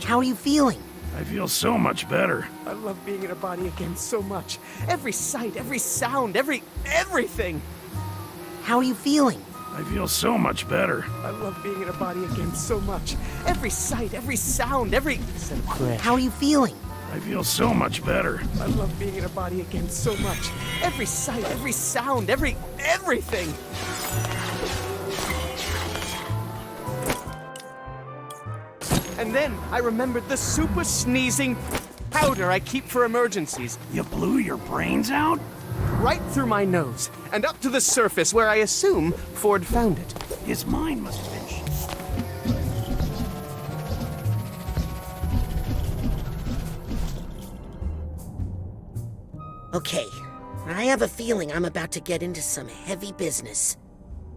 How are you feeling? I feel so much better. I love being in a body again so much. Every sight, every sound, everything. How are you feeling? I feel so much better. I love being in a body again so much. Every sight, every sound, How are you feeling? I feel so much better. I love being in a body again so much. Every sight, every sound, everything. And then I remembered the super sneezing powder I keep for emergencies. You blew your brains out? Right through my nose and up to the surface where I assume Ford found it. His mind must have been Okay, I have a feeling I'm about to get into some heavy business.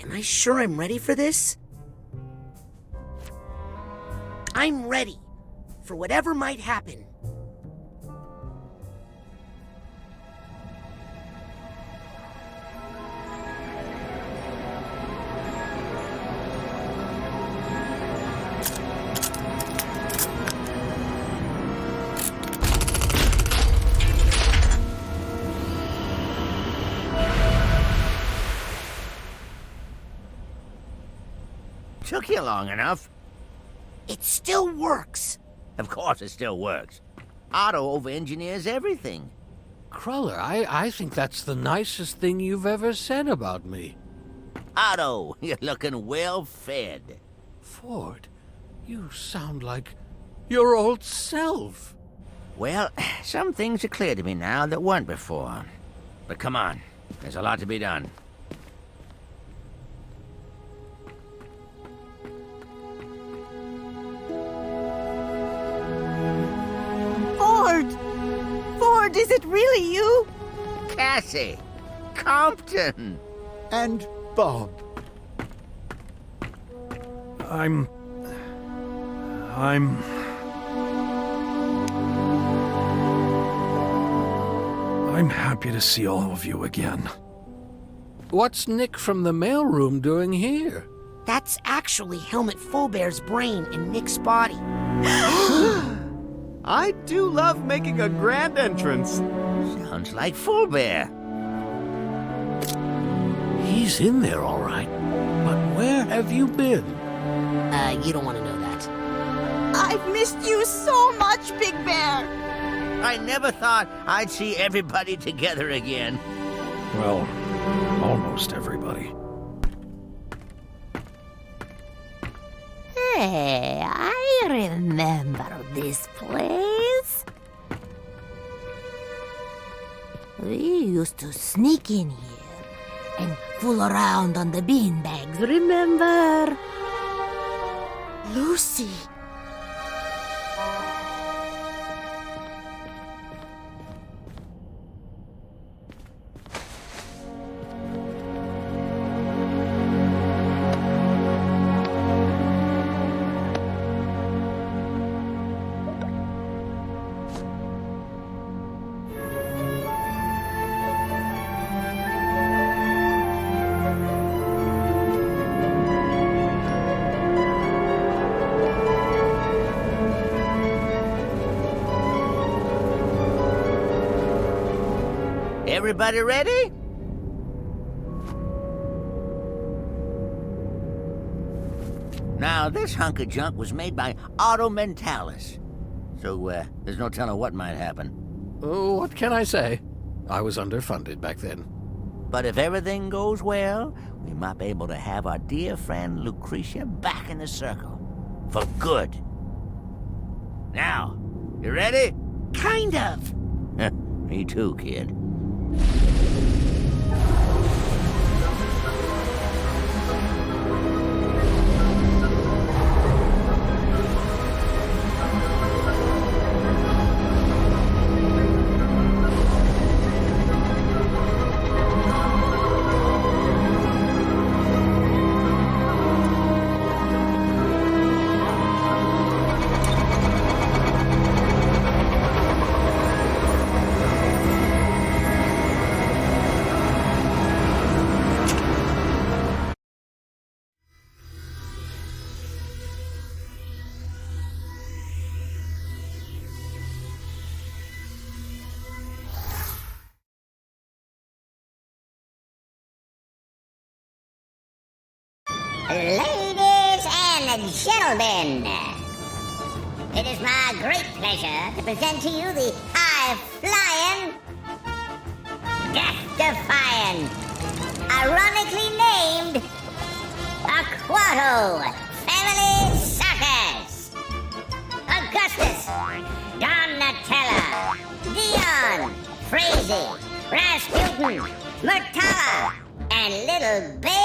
Am I sure I'm ready for this? I'm ready for whatever might happen. Took you long enough. It still works. Of course it still works. Otto over-engineers everything. Cruller, I think that's the nicest thing you've ever said about me. Otto, you're looking well fed. Ford, you sound like your old self. Well, some things are clear to me now that weren't before. But come on, there's a lot to be done. Ford, is it really you? Cassie! Compton! And Bob. I'm happy to see all of you again. What's Nick from the mailroom doing here? That's actually Helmut Fulbear's brain in Nick's body. I do love making a grand entrance. Sounds like Fullbear. He's in there, all right. But where have you been? You don't want to know that. I've missed you so much, Big Bear. I never thought I'd see everybody together again. Well, almost everybody. Hey, I remember this place. We used to sneak in here and fool around on the beanbags, remember? Lucy. Everybody ready? Now, this hunk of junk was made by Auto Mentalis. So, there's no telling what might happen. Oh, what can I say? I was underfunded back then. But if everything goes well, we might be able to have our dear friend Lucrecia back in the circle. For good. Now, you ready? Kind of. Me too, kid. Ladies and gentlemen, it is my great pleasure to present to you the high-flying, death-defying, ironically named Aquato Family Circus. Augustus, Donatella, Dion, Frazee, Rasputin, Murtala, and little baby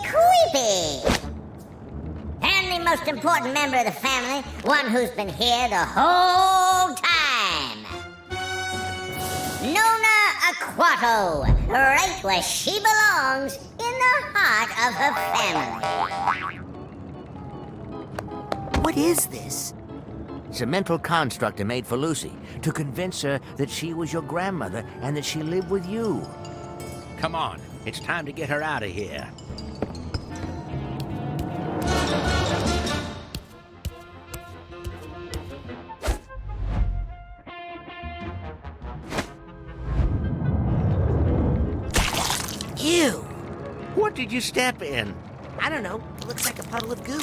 Creepy. And the most important member of the family, one who's been here the whole time. Nona Aquato, right where she belongs, in the heart of her family. What is this? It's a mental construct I made for Lucy to convince her that she was your grandmother and that she lived with you. Come on, it's time to get her out of here. Ew! What did you step in? I don't know. It looks like a puddle of goo.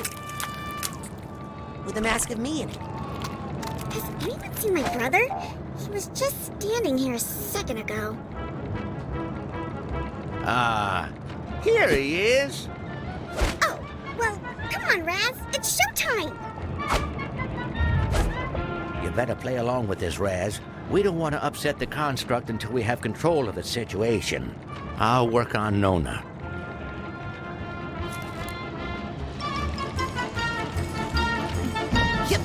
With a mask of me in it. Has anyone seen my brother? He was just standing here a second ago. Here he is. Oh, well, come on, Raz. It's showtime. You better play along with this, Raz. We don't want to upset the construct until we have control of the situation. I'll work on Nona. Yep.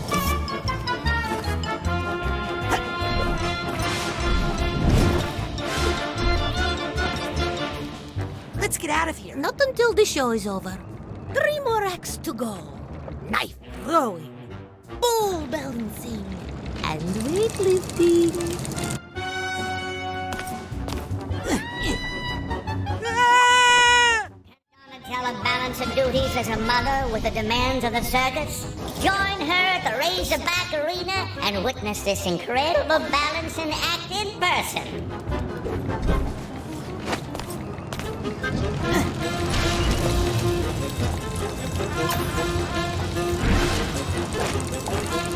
Let's get out of here. Not until the show is over. 3 more acts to go. Knife throwing, pole balancing, and weightlifting. Donatella balance her duties as a mother with the demands of the circus. Join her at the Razorback Arena and witness this incredible balancing act in person.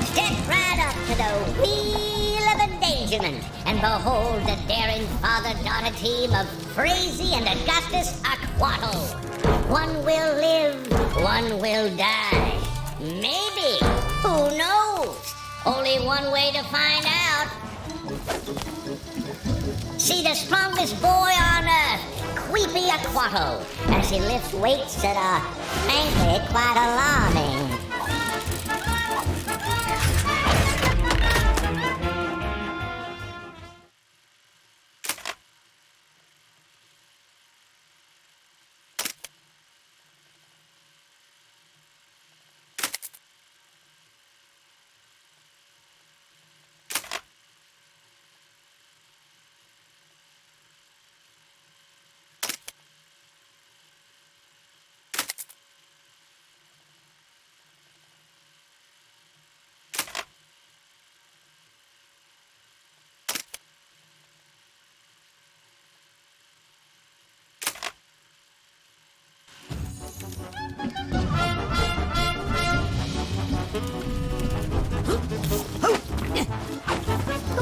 Step right up to the wheel of endangerment and behold the daring father-daughter team of Frazee and Augustus Aquato. One will live, one will die. Maybe. Who knows? Only one way to find out. See the strongest boy on earth, Creepy Aquato, as he lifts weights that are, frankly, quite alarming.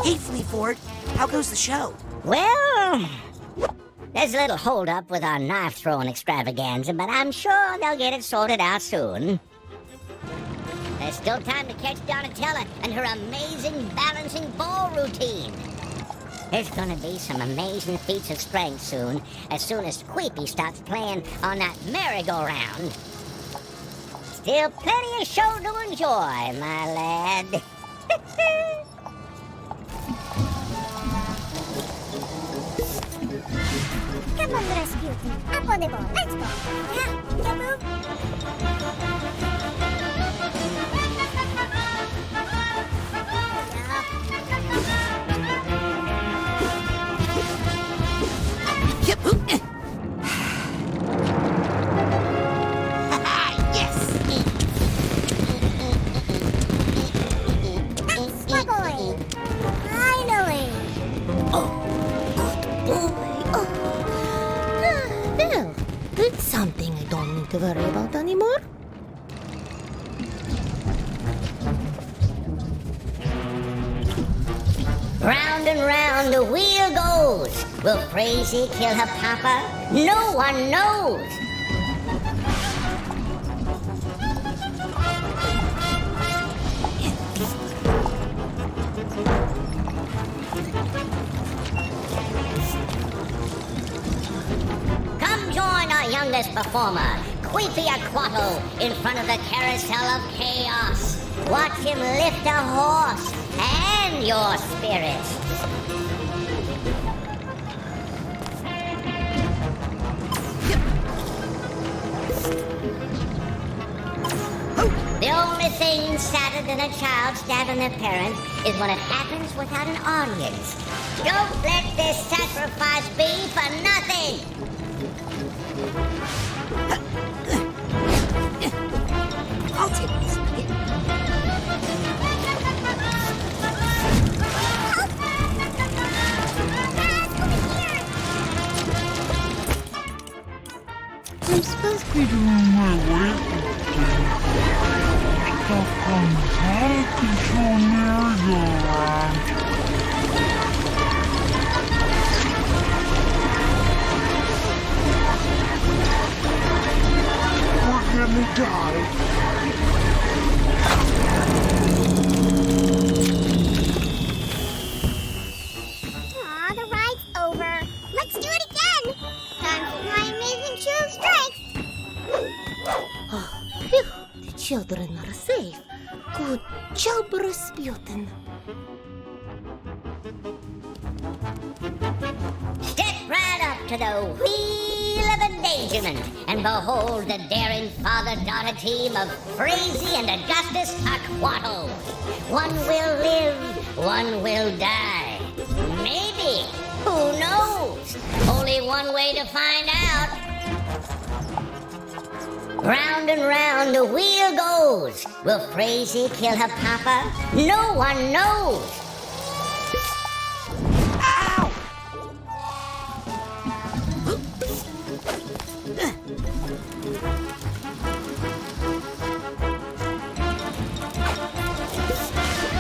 Hey, Fleaford, how goes the show? Well, there's a little holdup with our knife-throwing extravaganza, but I'm sure they'll get it sorted out soon. There's still time to catch Donatella and her amazing balancing ball routine. There's gonna be some amazing feats of strength soon as Creepy starts playing on that merry-go-round. Still plenty of show to enjoy, my lad. Come on, Rasputin. Up on the ball. Let's go. Yeah, move. Yep. Yes. That's my boy. Finally. Oh, good boy. Oh. Well, that's something I don't need to worry about anymore? Round and round the wheel goes. Will Crazy kill her papa? No one knows. Come join our youngest performer, Queepiaquattle, in front of the carousel of chaos. Watch him lift a horse and your spirits. The only thing sadder than a child stabbing their parent is when it happens without an audience. Don't let this sacrifice be for nothing! I'll take this nugget. I'm supposed to be doing my work. Stuff comes out of control merry-go-round. We're gonna die. Aw, the ride's over. Let's do it again. Time for my amazing shoe strikes. Oh, phew. The children are safe. Good job, Rasputin. Step right up to the wheel of endangerment and behold the daring father-daughter team of Crazy and Augustus Aquattle. One will live, one will die. Maybe. Who knows? Only one way to find out. Round and round the wheel goes. Will Crazy kill her papa? No one knows.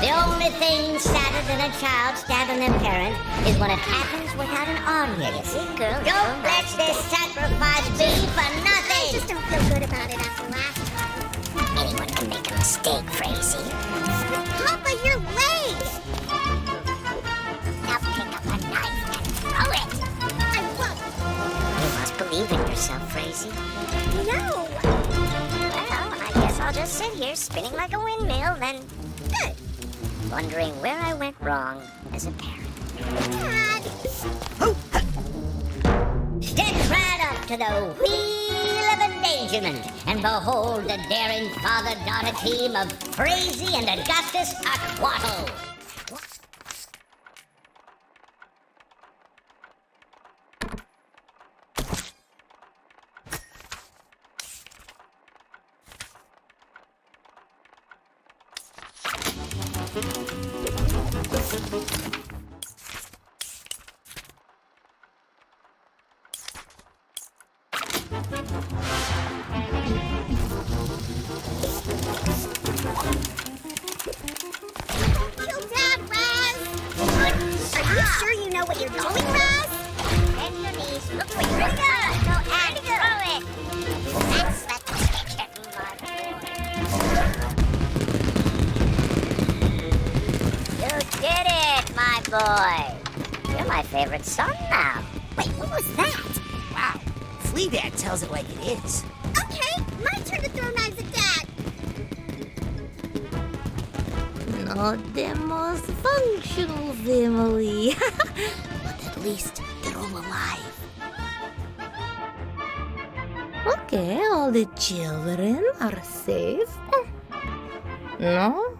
The only thing sadder than a child stabbing their parent is when it happens without an audience. Don't let this sacrifice be for I nothing. just don't feel good about it after last time. Anyone can make a mistake, Crazy. Papa, your leg! Now pick up a knife and throw it. I won't. You must believe in yourself, Crazy. No. Well, I guess I'll just sit here spinning like a windmill, then Good. wondering where I went wrong as a parent. Dad. Step right up to the wheel of endangerment and behold the daring father-daughter team of Crazy and Augustus Aquattle. Kill Dad, Raz. Are you sure you know what you're doing, Raz? Bend your knees, look for your gun, go and throw it. That's the ticket, my boy. You did it, my boy. You're my favorite son now. Wait, what was that? Wow. Flea Dad tells it like it is. Okay, my turn to throw knives at Dad. Not the most functional family. But at least they're all alive. Okay, all the children are safe. No,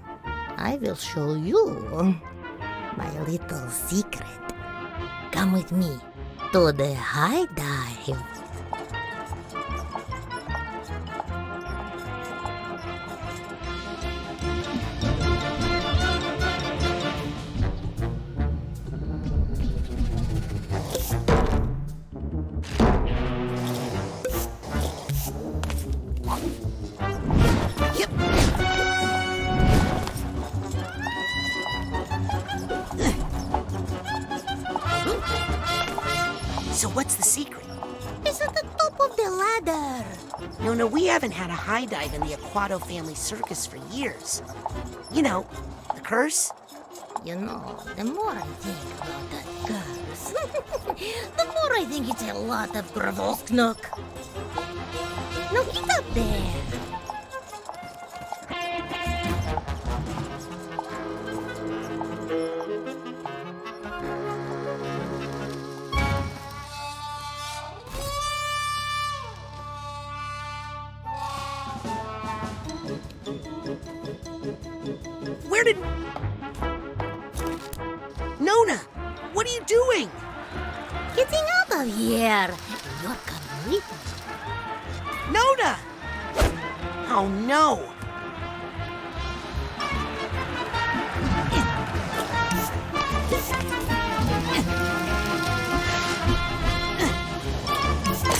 I will show you my little secret. Come with me to the high dive. So what's the secret? It's at the top of the ladder. No, we haven't had a high dive in the Aquato family circus for years. You know, the curse? You know, the more I think about that curse, the more I think it's a lot of Gravosknok. Now get up there. Where did... Nona, what are you doing? Getting out of here. You're coming with me. Nona! Oh, no.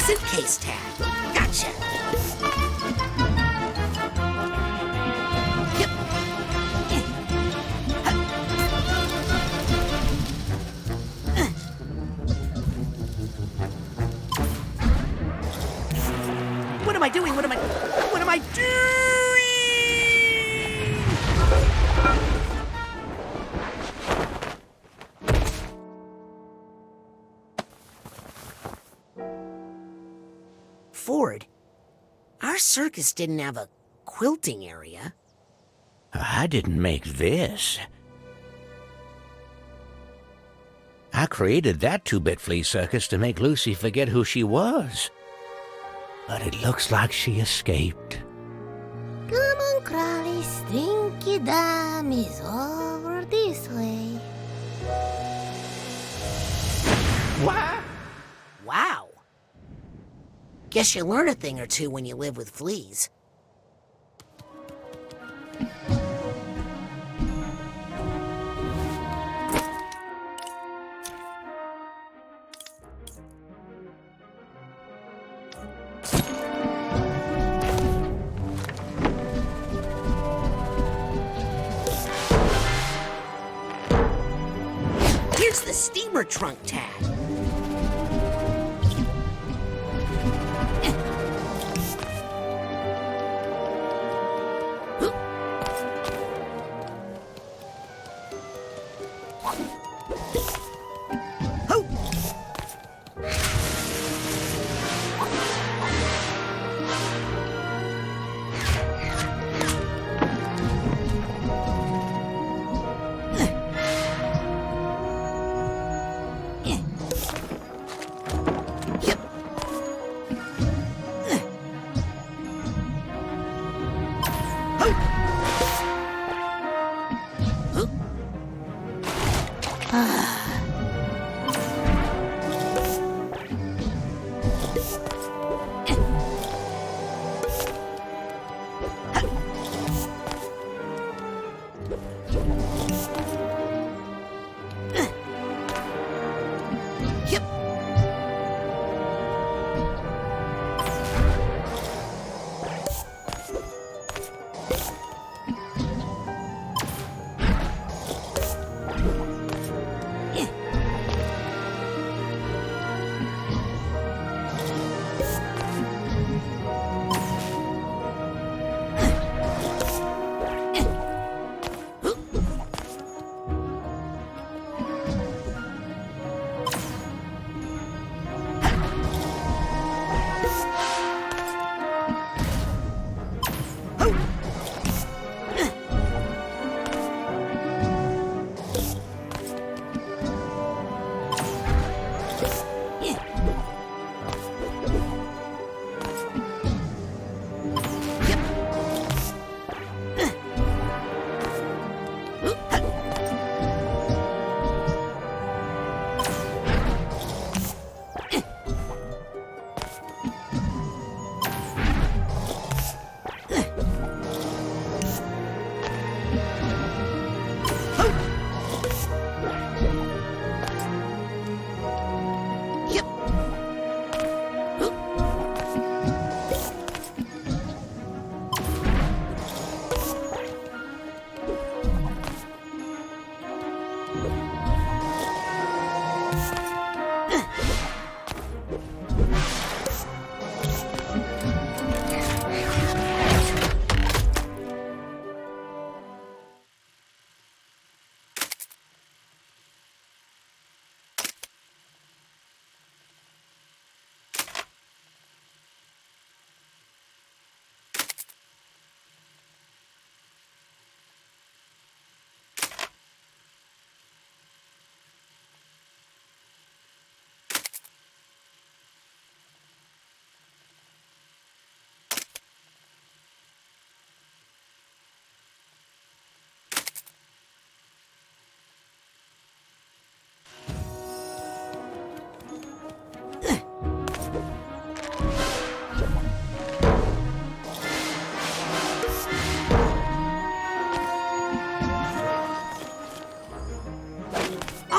Suitcase tag. Gotcha. Yep. What am I doing? What am I doing? Ford, our circus didn't have a quilting area. I didn't make this. I created that two-bit flea circus to make Lucy forget who she was. But it looks like she escaped. Come on, Crawly, Stinky Dam is over this way. Wow. Guess you learn a thing or two when you live with fleas. Here's the steamer trunk tag.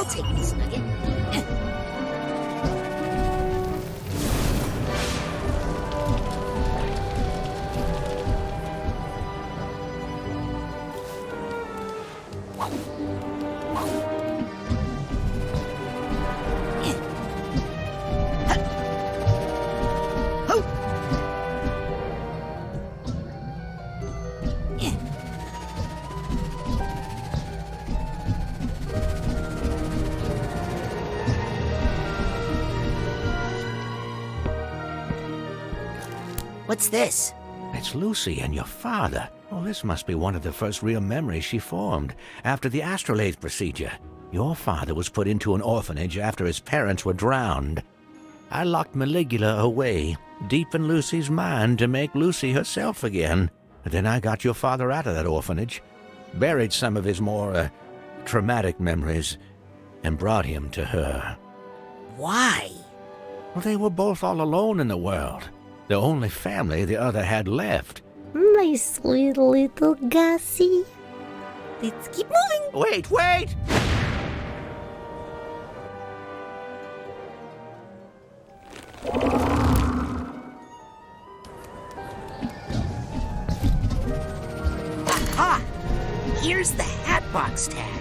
I'll take this nugget. What's this? It's Lucy and your father. Well, this must be one of the first real memories she formed after the astrolabe procedure. Your father was put into an orphanage after his parents were drowned. I locked Maligula away, deep in Lucy's mind, to make Lucy herself again. Then I got your father out of that orphanage, buried some of his more, traumatic memories, and brought him to her. Why? Well, they were both all alone in the world. The only family the other had left. My sweet little Gussie. Let's keep moving. Wait! Aha! Here's the Hatbox tag.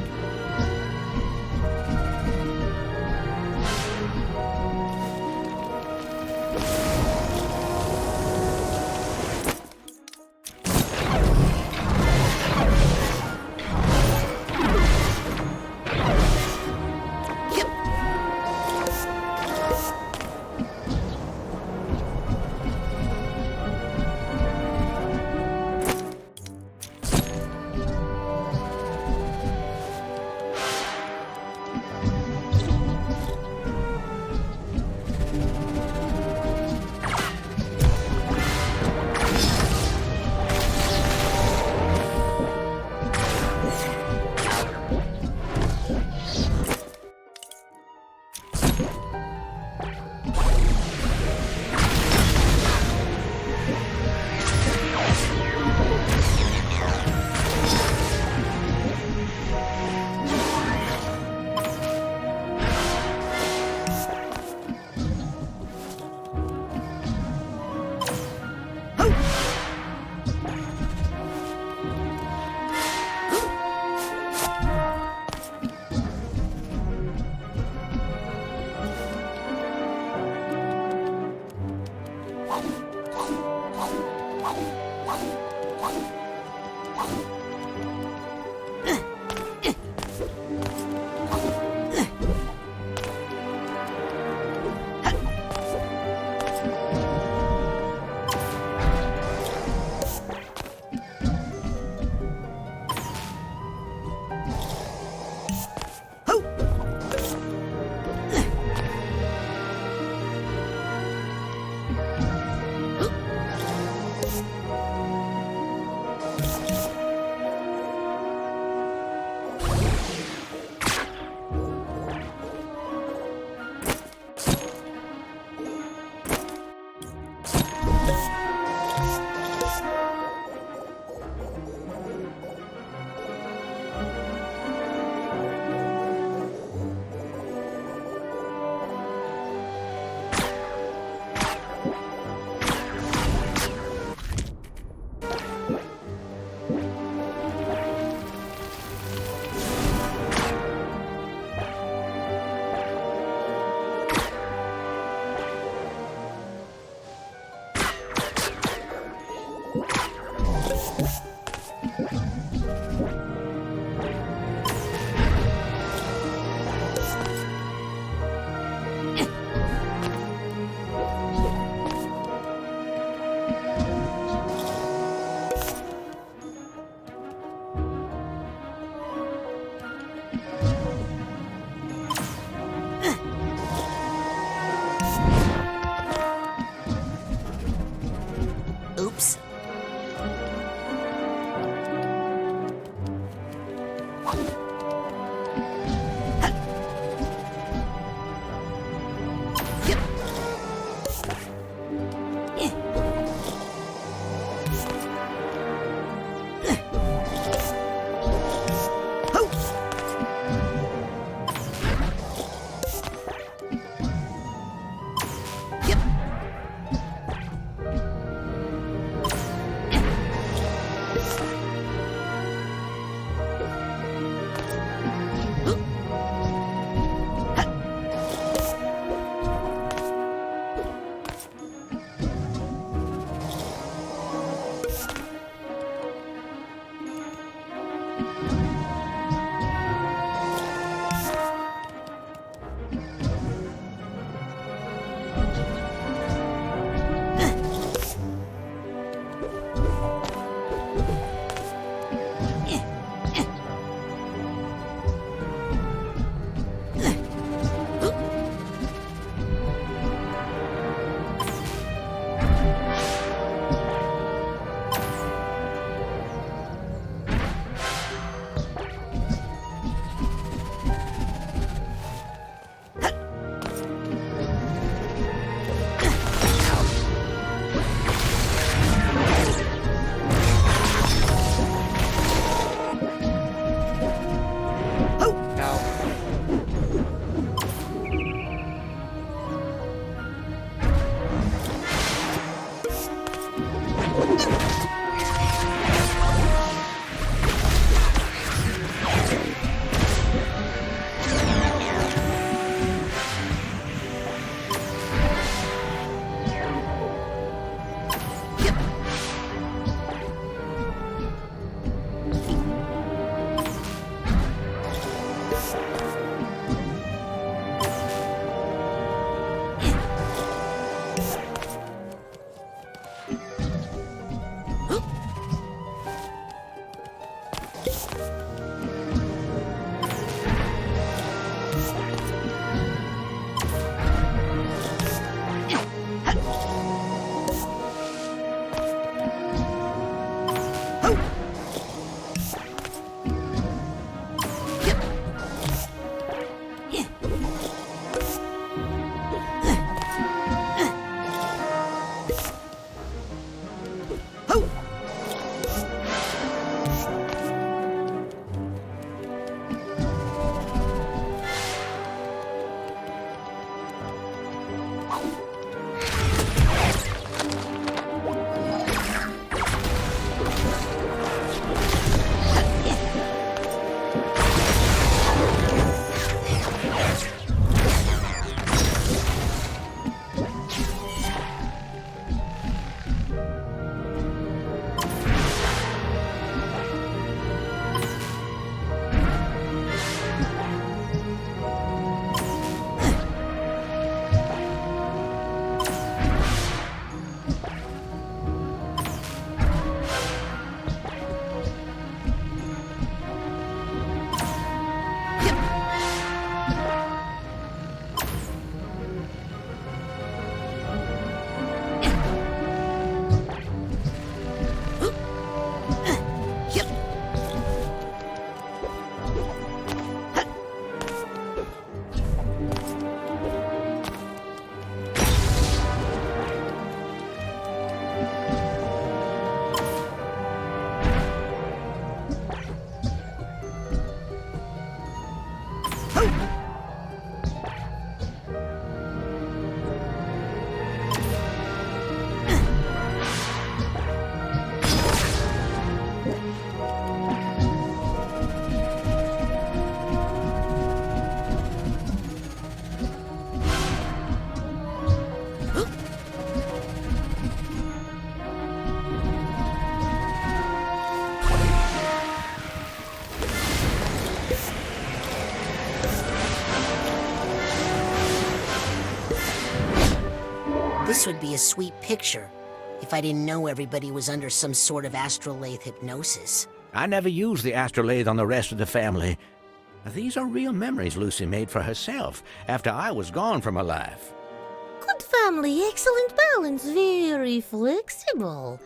This would be a sweet picture if I didn't know everybody was under some sort of astrolabe hypnosis. I never used the astrolabe on the rest of the family. These are real memories Lucy made for herself after I was gone from her life. Good family, excellent balance, very flexible.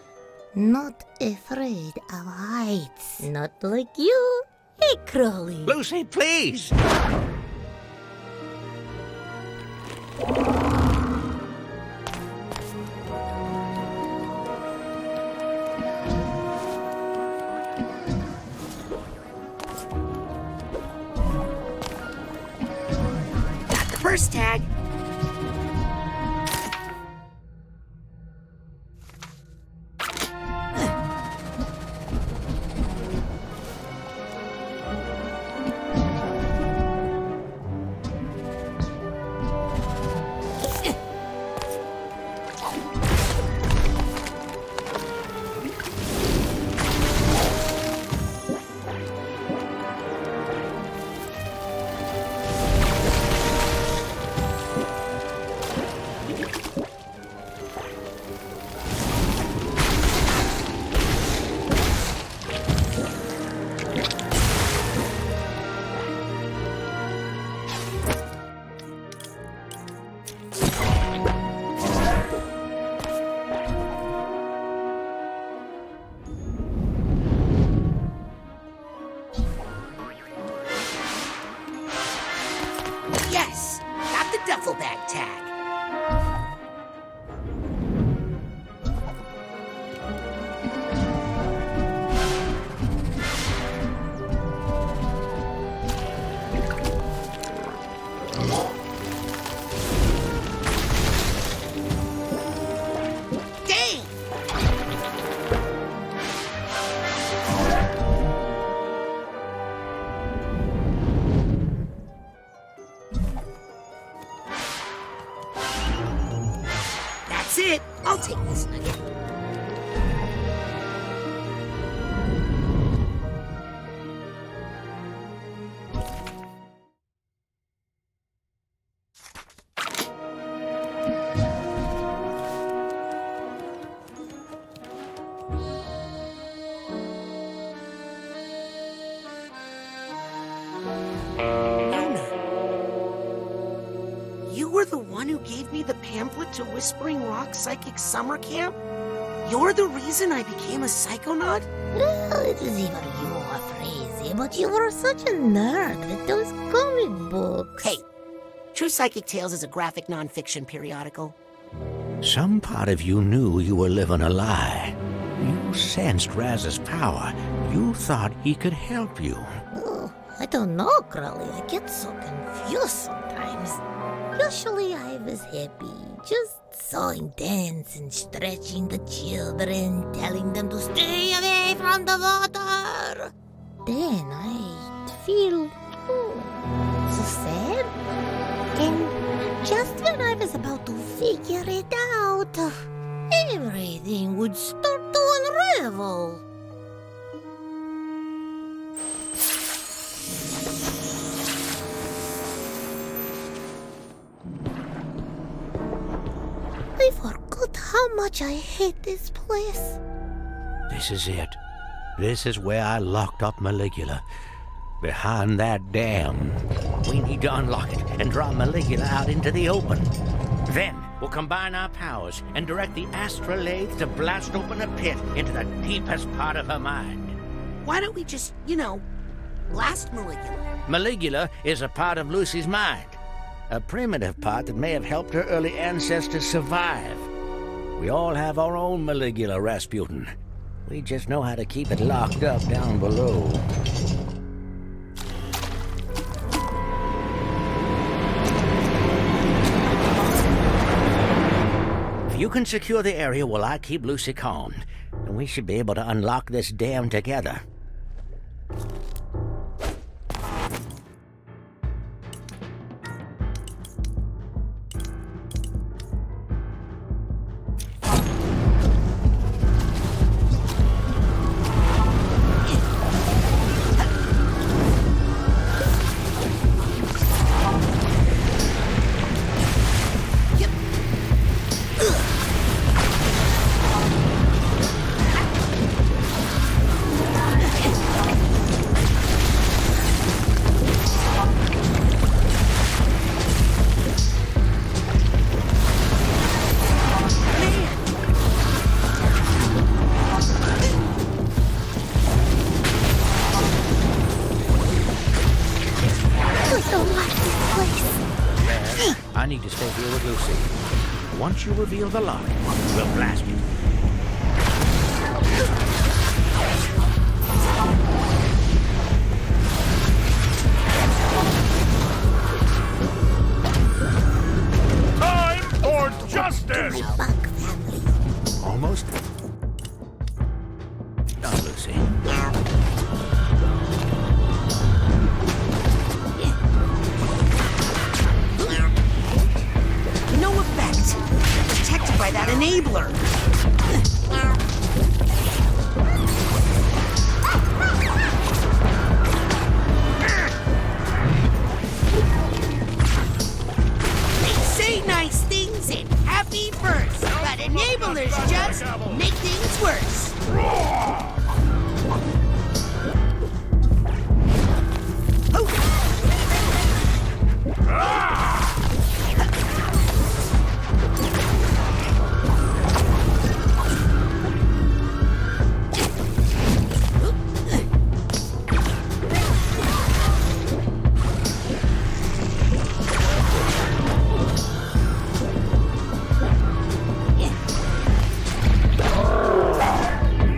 Not afraid of heights. Not like you. Hey, Crowley. Lucy, please! First tag. Yes! Got the duffel bag tag. Dang! That's it. I'll take this nugget. You were the one who gave me the pamphlet to Whispering Rock Psychic Summer Camp? You're the reason I became a psychonaut? Well, it is even you are crazy, but you were such a nerd with those comic books. Hey, True Psychic Tales is a graphic nonfiction periodical. Some part of you knew you were living a lie. You sensed Raz's power. You thought he could help you. Oh, I don't know, Crowley. I get so confused sometimes. Usually I was happy, just so intense and stretching the children, telling them to stay away from the water. Then I'd feel so sad. And just when I was about to figure it out, everything would start to unravel. I forgot how much I hate this place. This is it. This is where I locked up Maligula. Behind that dam. We need to unlock it and draw Maligula out into the open. Then we'll combine our powers and direct the astrolabe to blast open a pit into the deepest part of her mind. Why don't we just, blast Maligula? Maligula is a part of Lucy's mind. A primitive part that may have helped her early ancestors survive. We all have our own Maligula, Rasputin. We just know how to keep it locked up down below. You can secure the area while I keep Lucy calm, and we should be able to unlock this dam together. I need to stay here with Lucy. Once you reveal the lock, we'll blast you. Time for justice! Bug family. Almost. Done, Lucy. No effect. Protected by that enabler. They say nice things and happy first, but enablers just make things worse.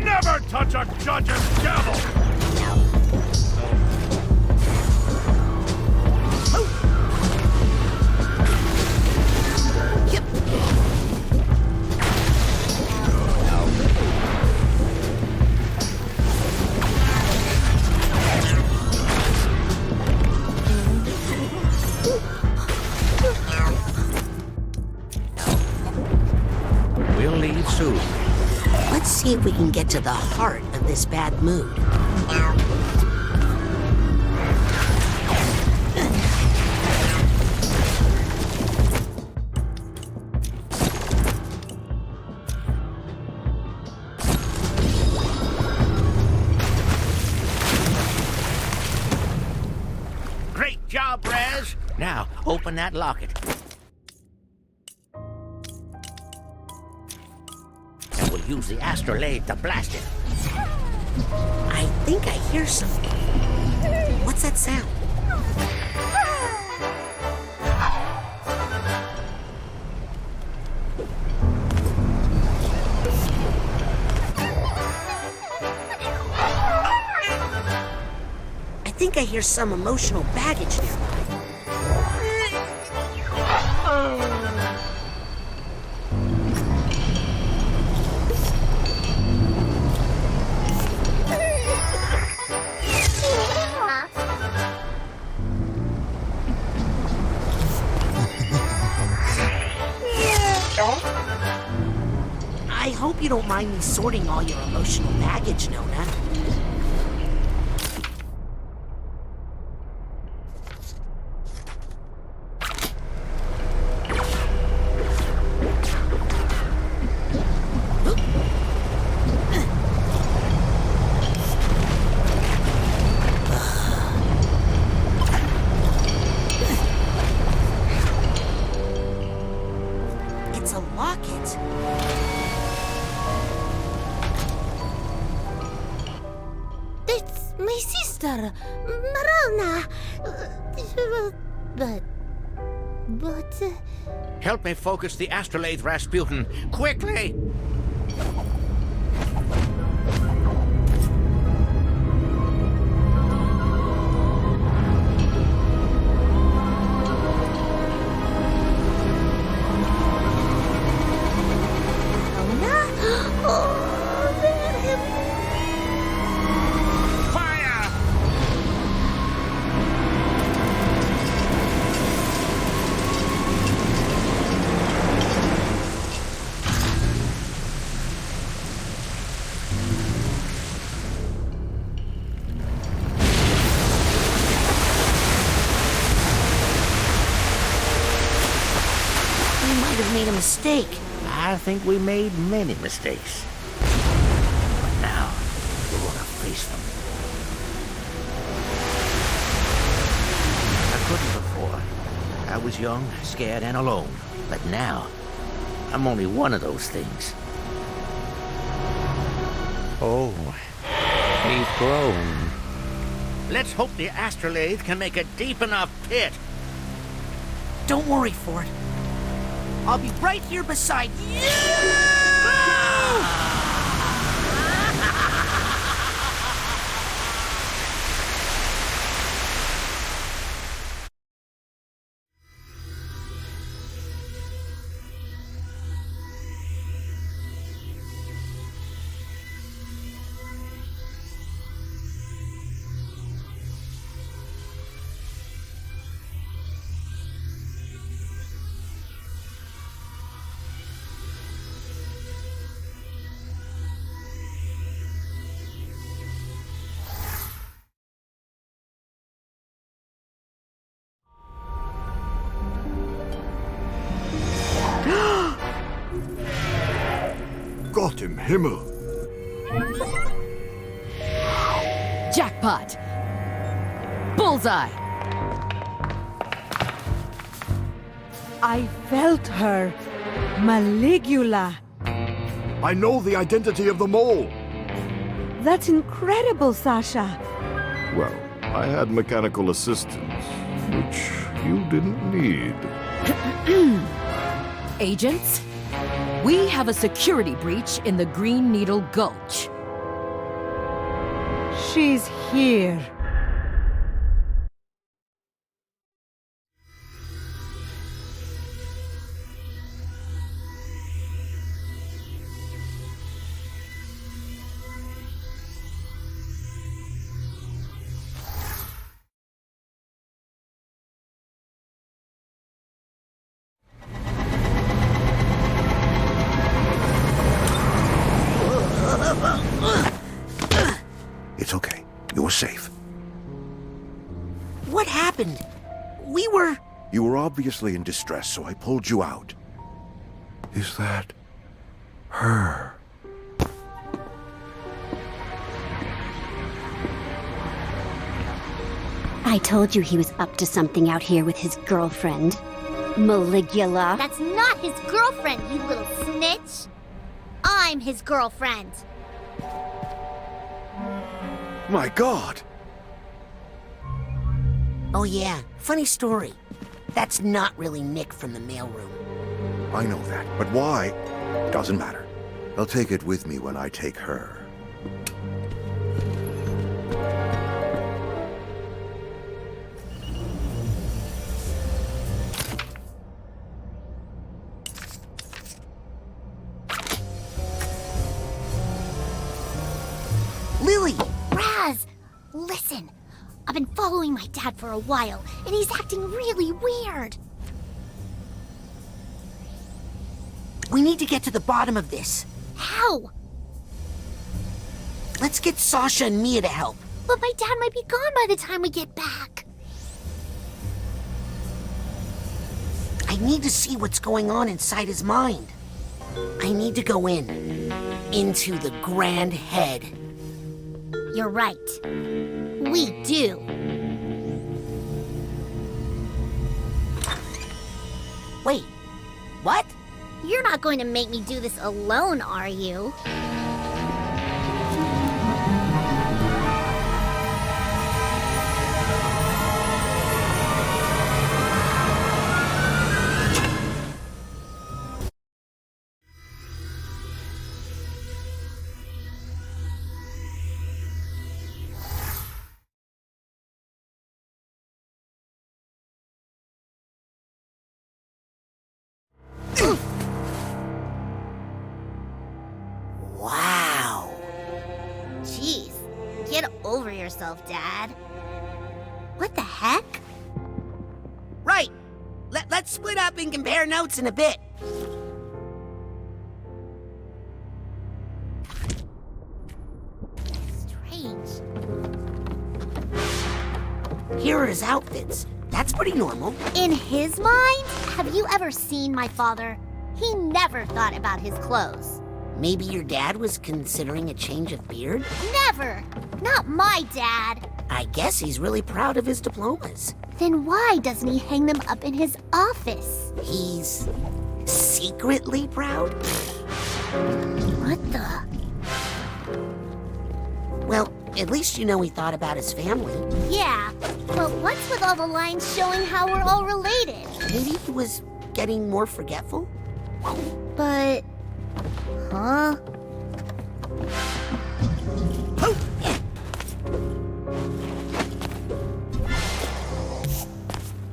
Never touch a judge's gavel! We'll leave soon. Let's see if we can get to the heart of this bad mood. Great job, Rez. Now, open that locket. And we'll use the astrolabe to blast it. I think I hear something. What's that sound? I think I hear some emotional baggage nearby. I hope you don't mind me sorting all your emotional baggage, Nona. It's a locket. It's my sister, Marana. But... Help me focus the astrolabe, Rasputin. Quickly! made a mistake. I think we made many mistakes. But now, we're gonna face them. I couldn't before. I was young, scared, and alone. But now, I'm only one of those things. Oh, we've grown. Let's hope the astrolabe can make a deep enough pit. Don't worry, Ford. I'll be right here beside you! Gott im Himmel! Jackpot! Bullseye! I felt her. Maligula. I know the identity of the mole! That's incredible, Sasha. Well, I had mechanical assistance, which you didn't need. Agents, we have a security breach in the Green Needle Gulch. She's here. It's okay. You're safe. What happened? We were... You were obviously in distress, so I pulled you out. Is that... her? I told you he was up to something out here with his girlfriend. Maligula. That's not his girlfriend, you little snitch. I'm his girlfriend. My God! Oh yeah, funny story. That's not really Nick from the mailroom. I know that, but why? Doesn't matter. I'll take it with me when I take her. Lily! Raz, listen. I've been following my dad for a while, and he's acting really weird. We need to get to the bottom of this. How? Let's get Sasha and Mia to help. But my dad might be gone by the time we get back. I need to see what's going on inside his mind. I need to go in. Into the Grand Head. You're right. We do. Wait, what? You're not going to make me do this alone, are you? Wow. Jeez, get over yourself, Dad. What the heck? Right. Let's split up and compare notes in a bit. Strange. Here are his outfits. That's pretty normal. In his mind, have you ever seen my father? He never thought about his clothes. Maybe your dad was considering a change of beard? Never! Not my dad. I guess he's really proud of his diplomas. Then why doesn't he hang them up in his office? He's secretly proud? What the? Well, at least you know he thought about his family. Yeah, but what's with all the lines showing how we're all related? Maybe he was getting more forgetful? But... Huh?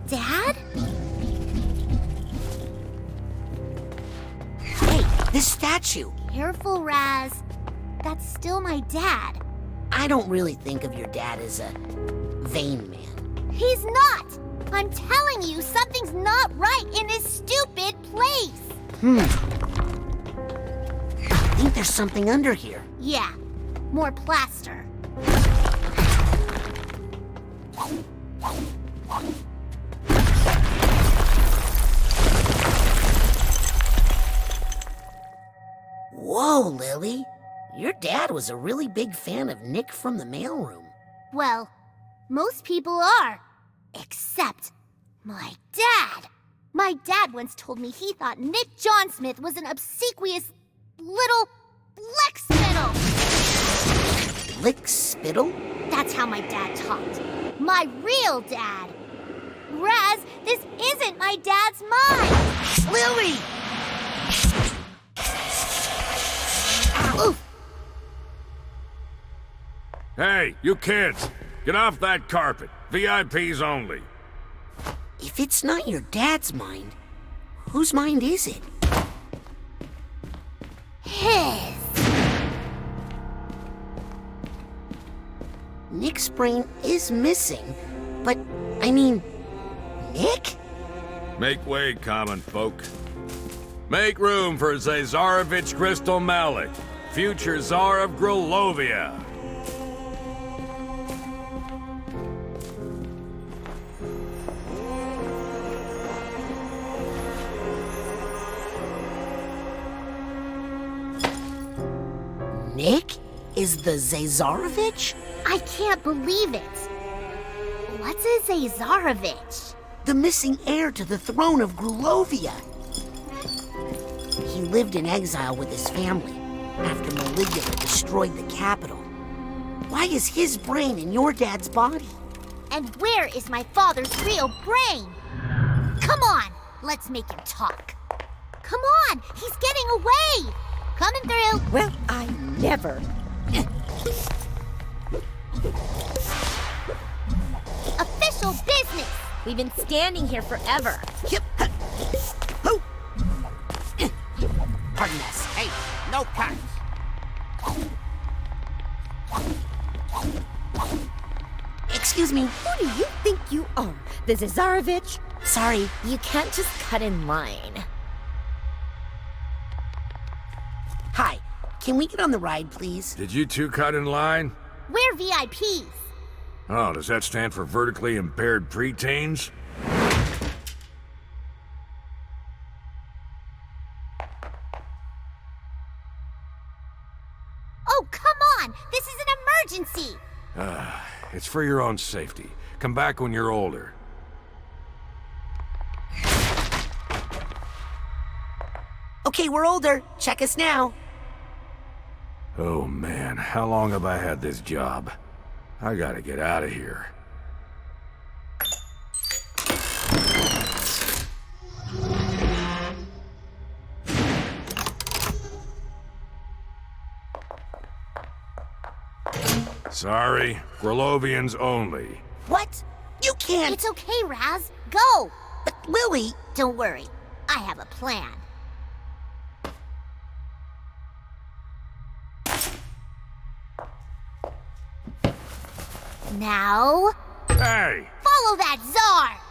Dad? Hey, this statue. Careful, Raz. That's still my dad. I don't really think of your dad as a vain man. He's not! I'm telling you, something's not right in this stupid place! I think there's something under here. Yeah, more plaster. Whoa, Lily. Your dad was a really big fan of Nick from the mailroom. Well, most people are. Except my dad. My dad once told me he thought Nick John Smith was an obsequious little lickspittle. Lickspittle? That's how my dad talked. My real dad. Raz, this isn't my dad's mind. Lily! Ow. Hey, you kids! Get off that carpet. VIPs only. If it's not your dad's mind, whose mind is it? His. Nick's brain is missing, but, I mean, Nick? Make way, common folk. Make room for Zazarovich Crystal Malik, future Tsar of Grulovia. Nick is the Zazarovich? I can't believe it. What's a Zazarovich? The missing heir to the throne of Grulovia. He lived in exile with his family after Maligula destroyed the capital. Why is his brain in your dad's body? And where is my father's real brain? Come on, let's make him talk. Come on, he's getting away. Coming through. Well, I never. Official business. We've been standing here forever. Yep. Pardon us. Hey, no parts. Excuse me. Who do you think you are? The Zazarovich? Sorry. You can't just cut in line. Hi. Can we get on the ride, please? Did you two cut in line? We're VIPs. Oh, does that stand for vertically impaired preteens? Oh, come on! This is an emergency! It's for your own safety. Come back when you're older. Okay, we're older. Check us now. Oh man, how long have I had this job? I gotta get out of here. Sorry, Grulovians only. What? You can't. It's okay, Raz. Go! But Lily... Don't worry. I have a plan. Now... Hey! Follow that czar!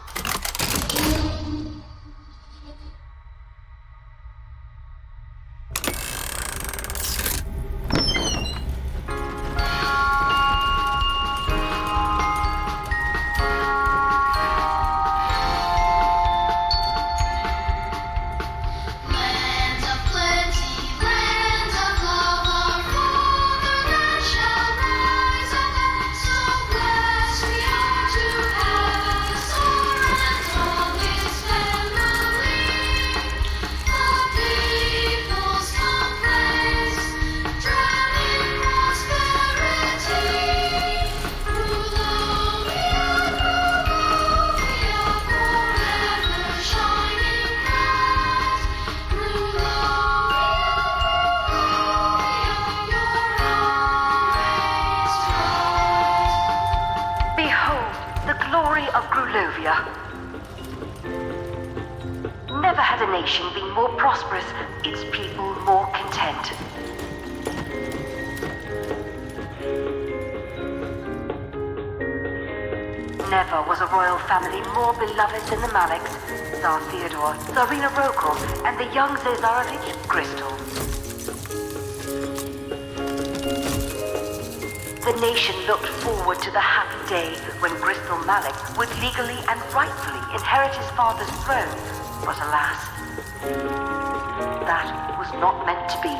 story of Grulovia. Never had a nation been more prosperous, its people more content. Never was a royal family more beloved than the Maleks, Tsar Theodore, Tsarina Rokal, and the young Zazarovich Crystal. The nation looked forward to the happy day when Crystal Malik would legally and rightfully inherit his father's throne, but alas, that was not meant to be.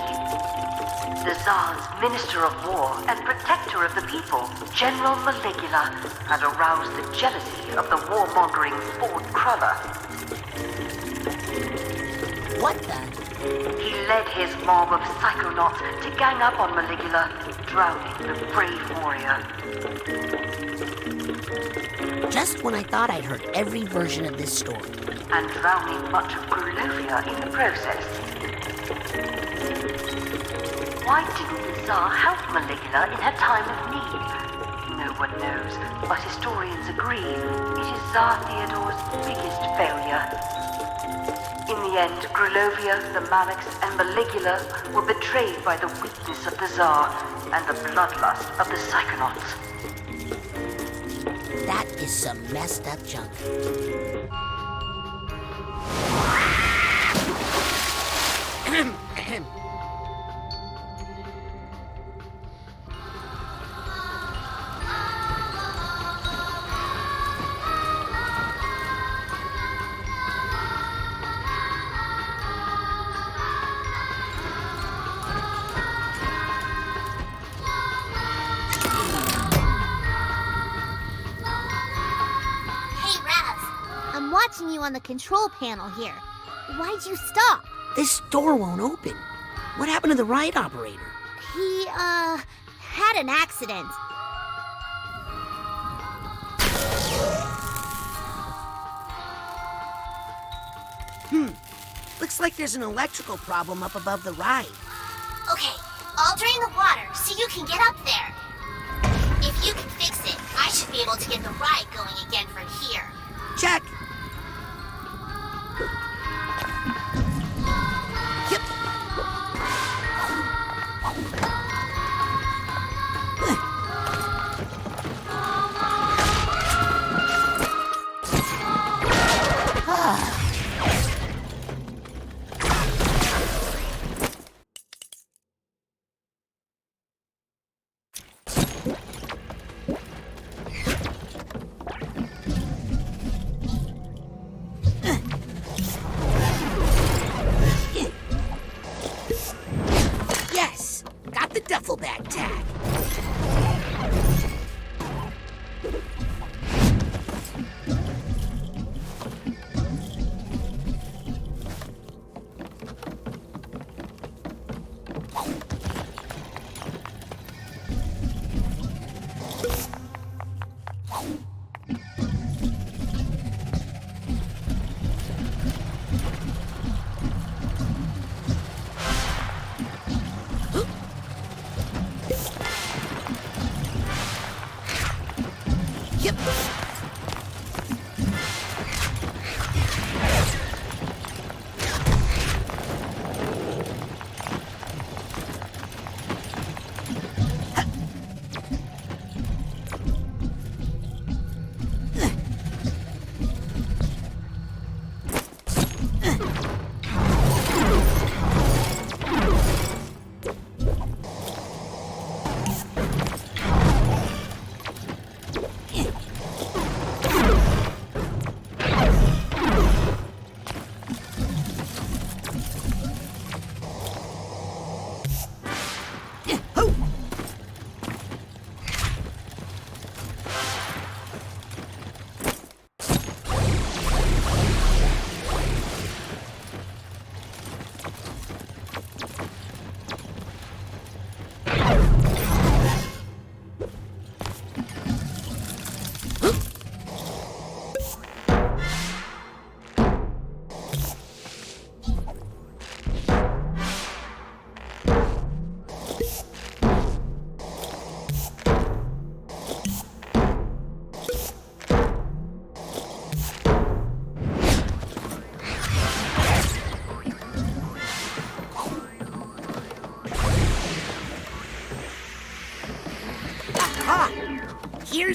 The Tsar's Minister of War and Protector of the People, General Maligula, had aroused the jealousy of the warmongering Ford Cruller. What the? He led his mob of Psychonauts to gang up on Maligula, drowning the brave warrior. Just when I thought I'd heard every version of this story. And drowning much of Grulovia in the process. Why didn't the Tsar help Maligula in her time of need? No one knows, but historians agree it is Tsar Theodore's biggest failure. In the end, Grulovia, the Maleks, and Maligula were betrayed by the weakness of the Tsar and the bloodlust of the Psychonauts. That is some messed up junk. Watching you on the control panel here. Why'd you stop? This door won't open. What happened to the ride operator? He, had an accident. Looks like there's an electrical problem up above the ride. Okay, I'll drain the water so you can get up there. If you can fix it, I should be able to get the ride going again from here. Check. Yep.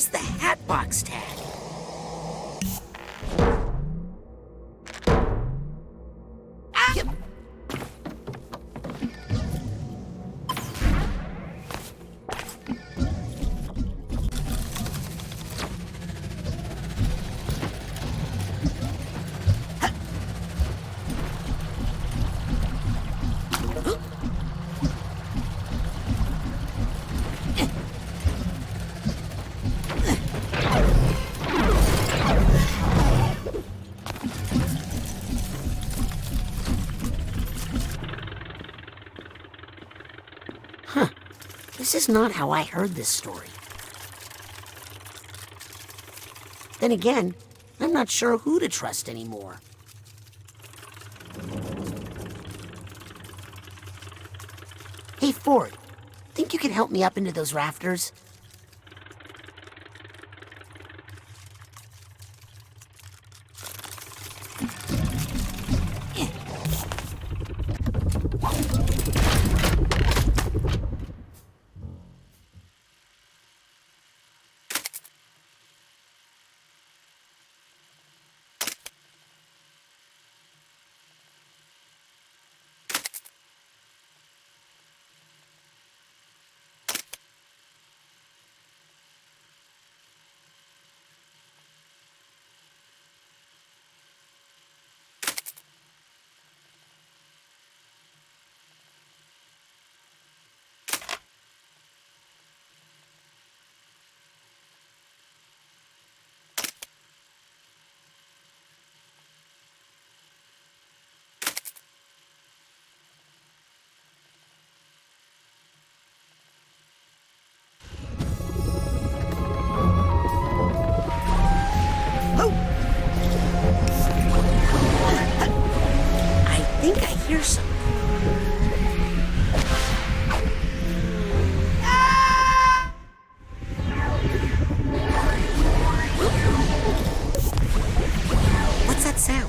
Where's the Hatbox tag? This is not how I heard this story. Then again, I'm not sure who to trust anymore. Hey, Ford, think you can help me up into those rafters? I think I hear something. What's that sound?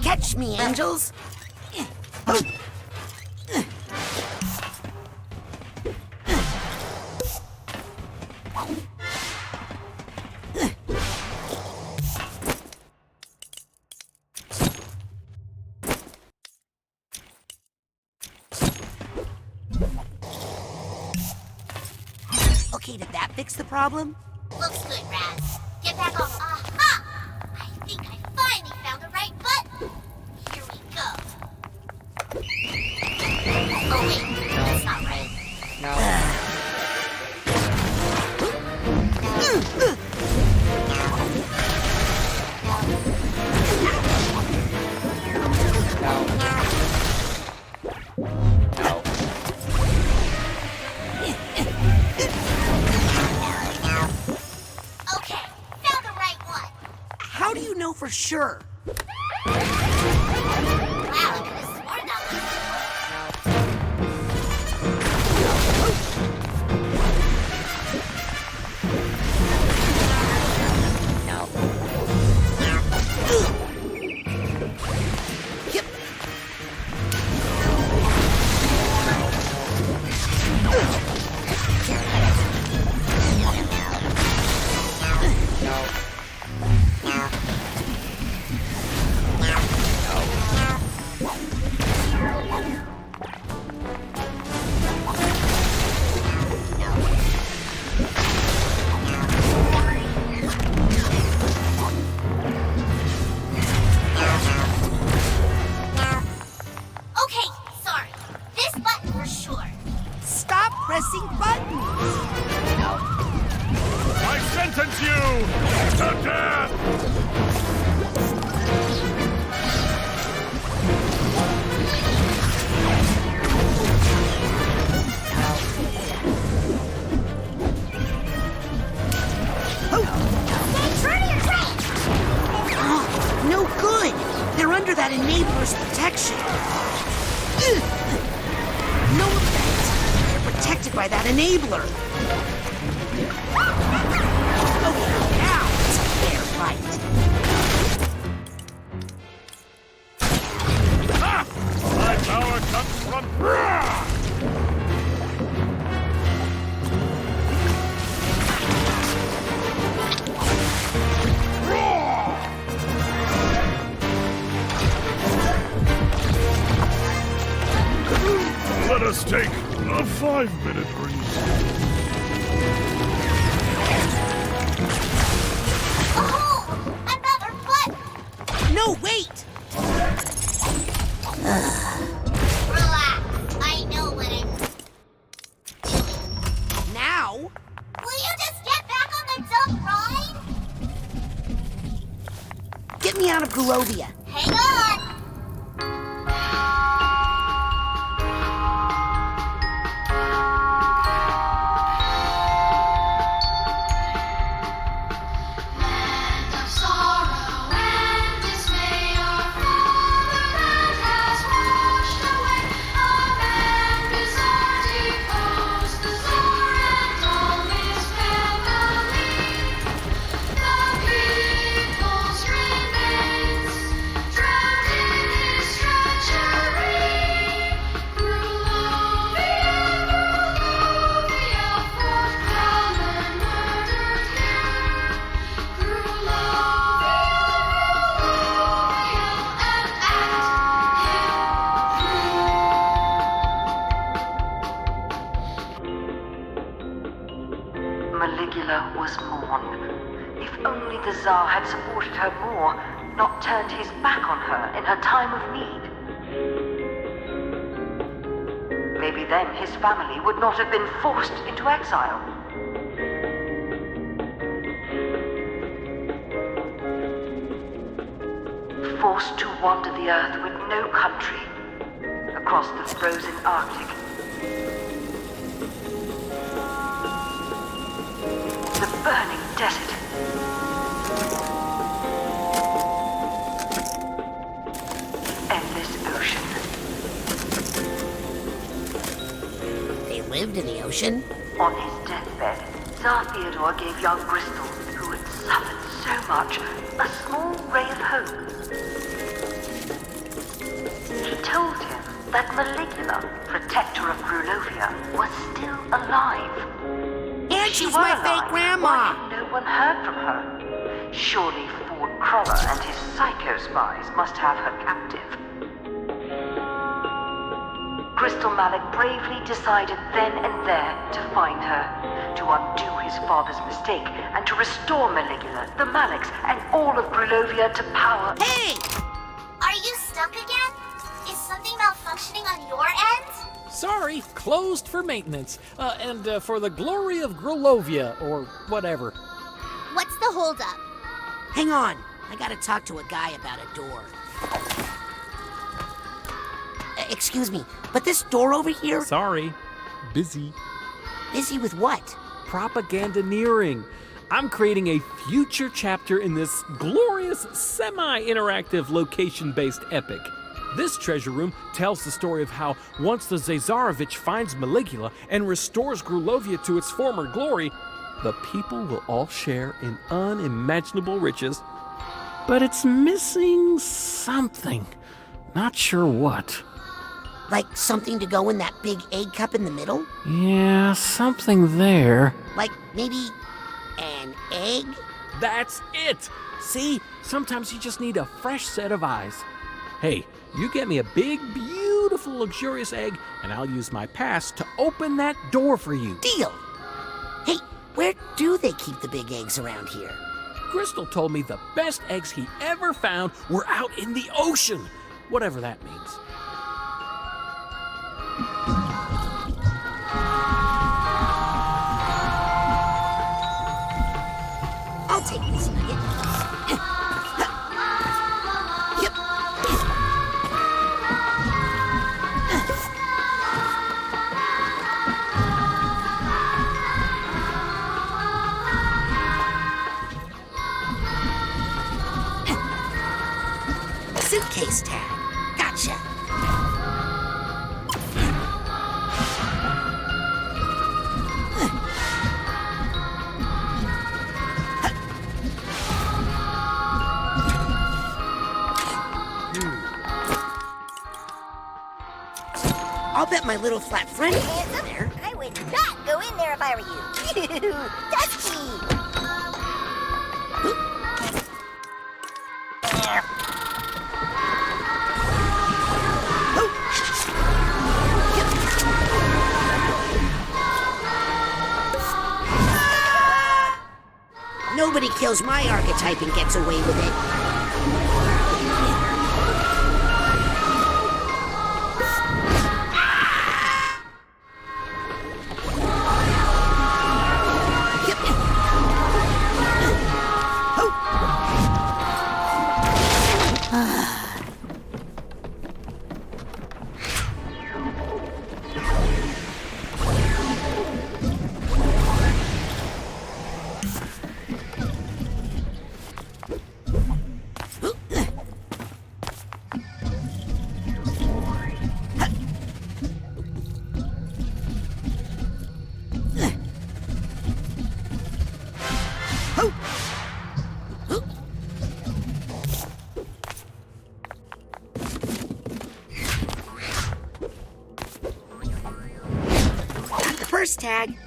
Catch me, angels! Okay, did that fix the problem? Looks good, Raz. Get back on. Aha! I think I finally found the right button. Here we go. Oh wait, that's not right. No. Okay, found the right one. How do you know for sure? Wow, I could have sworn that was sorry. This button for sure. Stop pressing buttons! I sentence you to death! Oh, no good! They're under that enabler's protection. Ugh. No effect. They're protected by that enabler. Okay, now it's a fair fight. Ah! My power comes from... Let us take a 5-minute breeze. Oh! I'm at her foot! No, wait! Relax. I know what I'm doing. Now? Will you just get back on the dumb ride? Get me out of Grulovia. Hang on! Maligula was mourned. If only the Tsar had supported her more, not turned his back on her in her time of need. Maybe then his family would not have been forced into exile. Forced to wander the earth with no country, across the frozen Arctic. The burning desert. Endless ocean. They lived in the ocean? On his deathbed, Tsar Theodore gave young Crystal, who had suffered so much, a small ray of hope. He told him that Maligula, protector of Grulovia, was still alive. And she's were my alive, fake grandma! why had no one heard from her? Surely Ford Crawler and his psycho spies must have her captive. Crystal Malik bravely decided then and there to find her, to undo his father's mistake, and to restore Maligula, the Maliks, and all of Grulovia to power. Hey! Are you stuck again? Is something malfunctioning on your end? Sorry, closed for maintenance. And for the glory of Grulovia, or whatever. What's the holdup? Hang on. I gotta talk to a guy about a door. Excuse me, but this door over here... Sorry. Busy. Busy with what? Propagandaneering. I'm creating a future chapter in this glorious, semi-interactive, location-based epic. This treasure room tells the story of how once the Zazarovich finds Maligula and restores Grulovia to its former glory, the people will all share in unimaginable riches. But it's missing something. Not sure what. Like something to go in that big egg cup in the middle? Yeah, something there. Like maybe an egg? That's it! See, sometimes you just need a fresh set of eyes. Hey, you get me a big, beautiful, luxurious egg, and I'll use my pass to open that door for you. Deal! Hey, where do they keep the big eggs around here? Crystal told me the best eggs he ever found were out in the ocean, whatever that means. this nugget. Yep. Suitcase tag. Gotcha. I'll bet my little flat friend is in there. I would not go in there if I were you. Dusty! Nobody kills my archetype and gets away with it. First tag.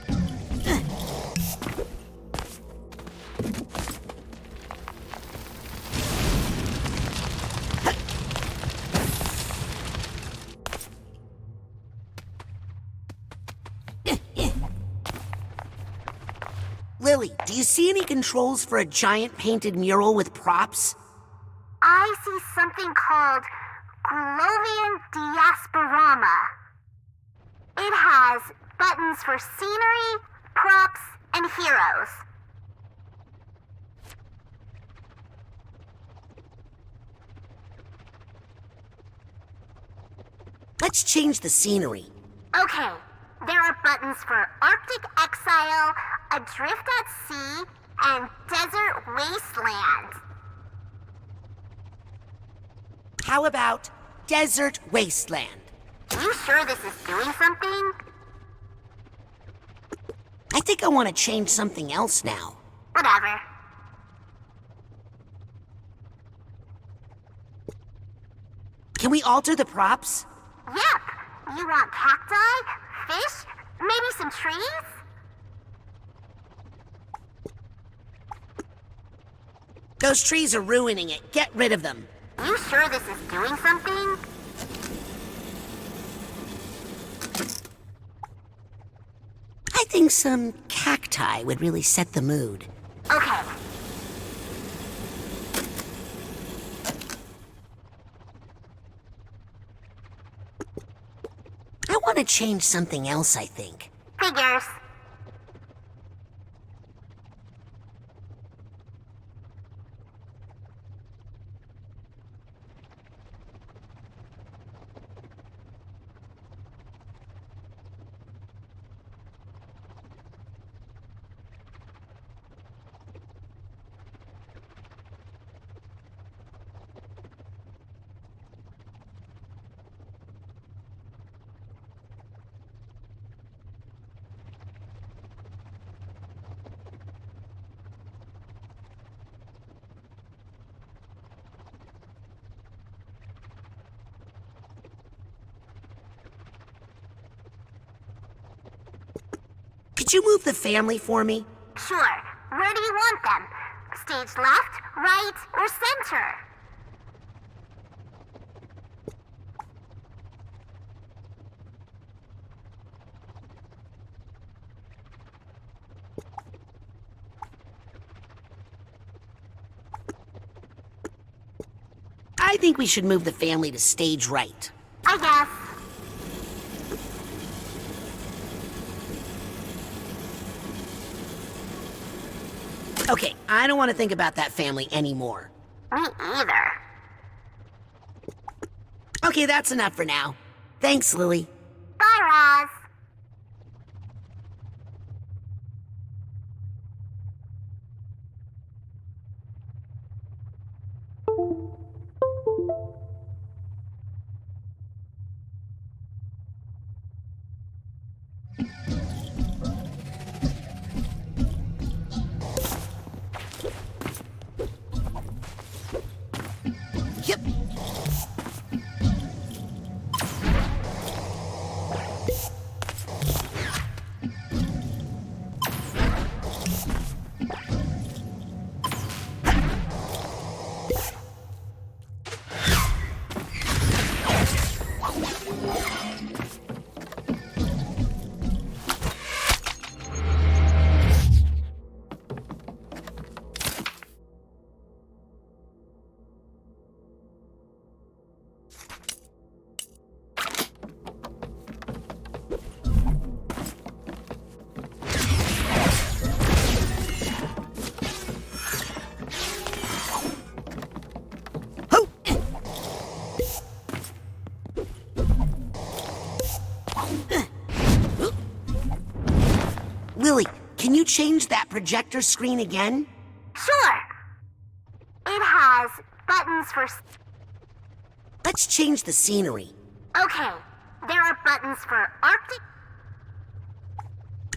Lily, do you see any controls for a giant painted mural with props? I see something called Glovian Diasporama. It has buttons for scenery, props, and heroes. Let's change the scenery. Okay, there are buttons for Arctic Exile, Adrift at Sea, and Desert Wasteland. How about Desert Wasteland? Are you sure this is doing something? I think I want to change something else now. Whatever. Can we alter the props? Yep. You want cacti, fish, maybe some trees? Those trees are ruining it. Get rid of them. Are you sure this is doing something? I think some cacti would really set the mood. Okay. I want to change something else, I think. Figures. Could you move the family for me? Sure. Where do you want them? Stage left, right, or center? I think we should move the family to stage right. I guess. Okay, I don't want to think about that family anymore. Me either. Okay, that's enough for now. Thanks, Lily. Bye, Roz. Yep. Lily, can you change that projector screen again? Sure. It has buttons for... Let's change the scenery. Okay, there are buttons for Arctic...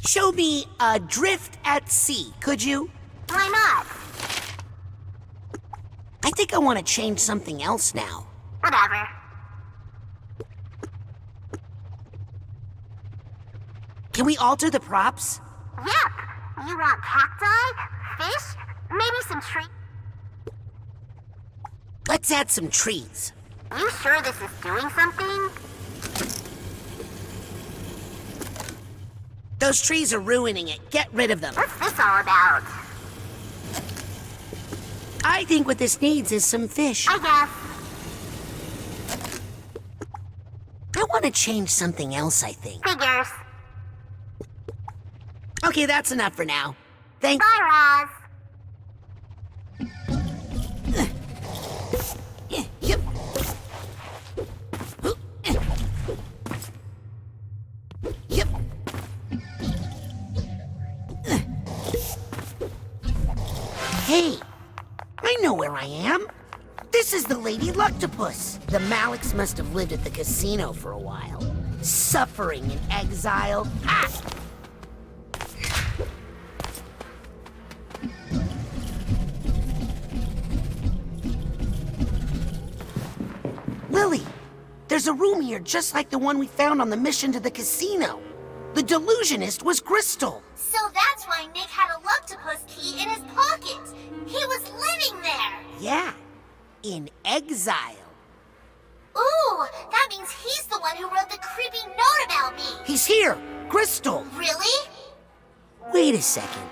Show me Adrift at Sea, could you? Why not? I think I want to change something else now. Whatever. Can we alter the props? Yep. You want cacti, fish, maybe some tree... Let's add some trees. You sure this is doing something? Those trees are ruining it. Get rid of them. What's this all about? I think what this needs is some fish. I guess. I want to change something else, I think. Figures. Okay, that's enough for now. Thank... Bye, Roz. Yep. Yep. Hey, I know where I am. This is the Lady Luctopus. The Maliks must have lived at the casino for a while, suffering in exile. Ah! Lily, there's a room here just like the one we found on the mission to the casino. The delusionist was Crystal. So that's why Nick had a Luctopus key in his pocket. He was living there. Yeah, in exile. Ooh, that means he's the one who wrote the creepy note about me. He's here, Crystal. Really? Wait a second.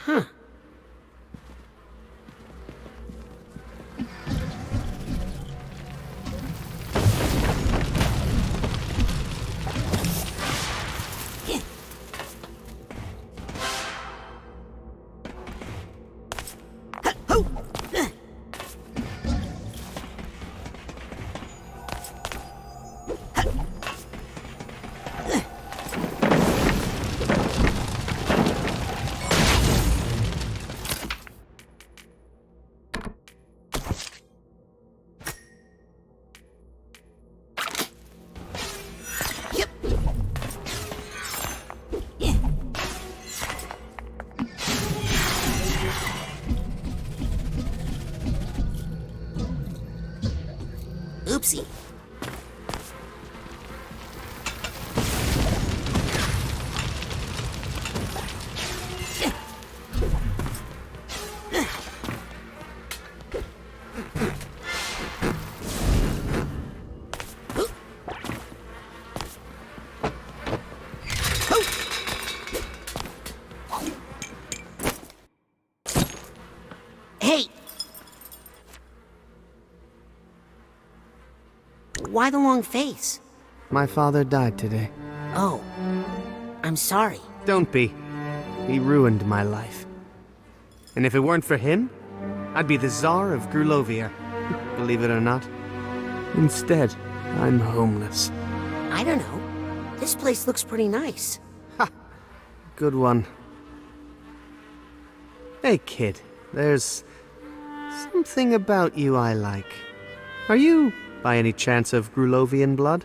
Huh. Oopsie. Hey! Why the long face? My father died today. Oh. I'm sorry. Don't be. He ruined my life. And if it weren't for him, I'd be the Tsar of Grulovia. Believe it or not. Instead, I'm homeless. I don't know. This place looks pretty nice. Good one. Hey, kid. There's something about you I like. Are you, by any chance, of Grulovian blood?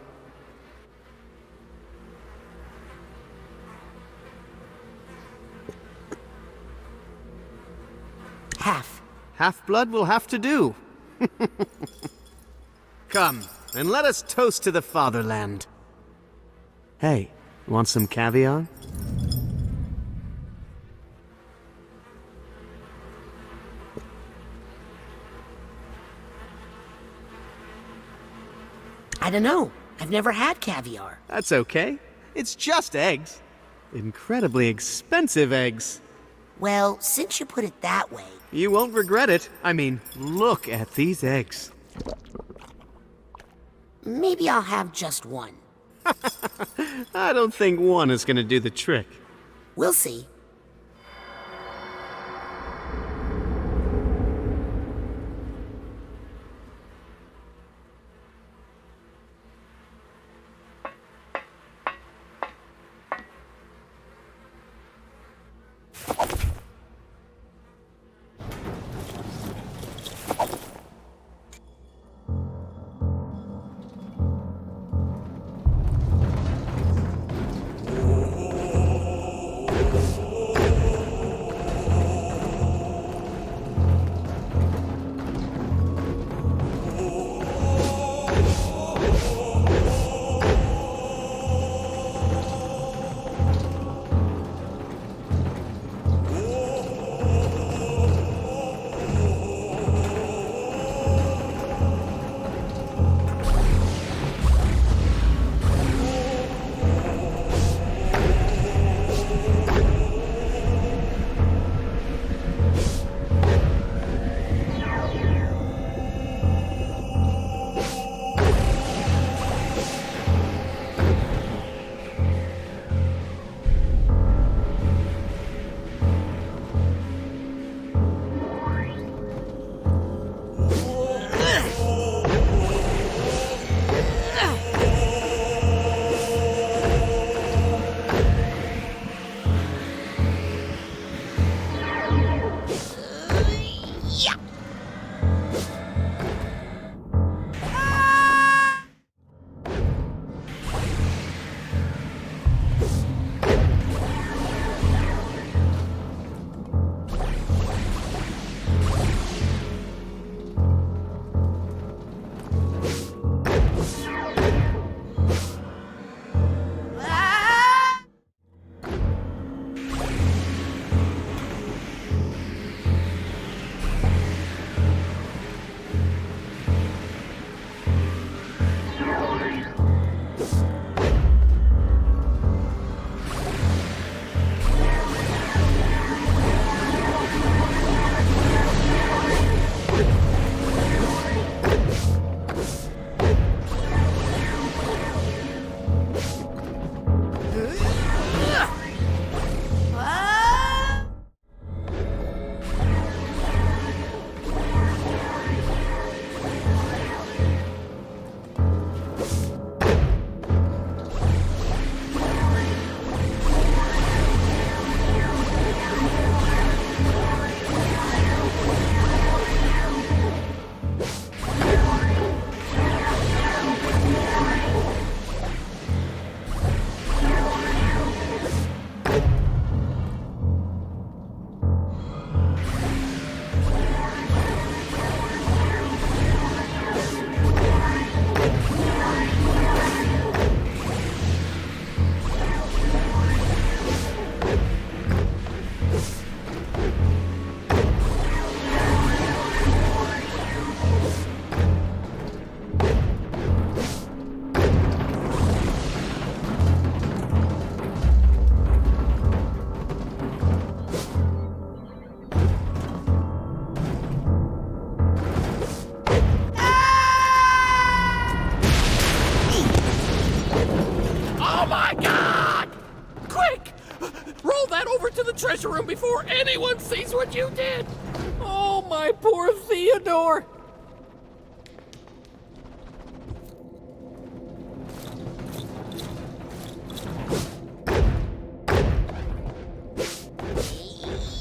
Half. Half-blood will have to do. Come, and let us toast to the Fatherland. Hey, want some caviar? I don't know. I've never had caviar. That's okay. It's just eggs. Incredibly expensive eggs. Well, since you put it that way... You won't regret it. I mean, look at these eggs. Maybe I'll have just one. I don't think one is gonna do the trick. We'll see. treasure room before anyone sees what you did! Oh, my poor Theodore!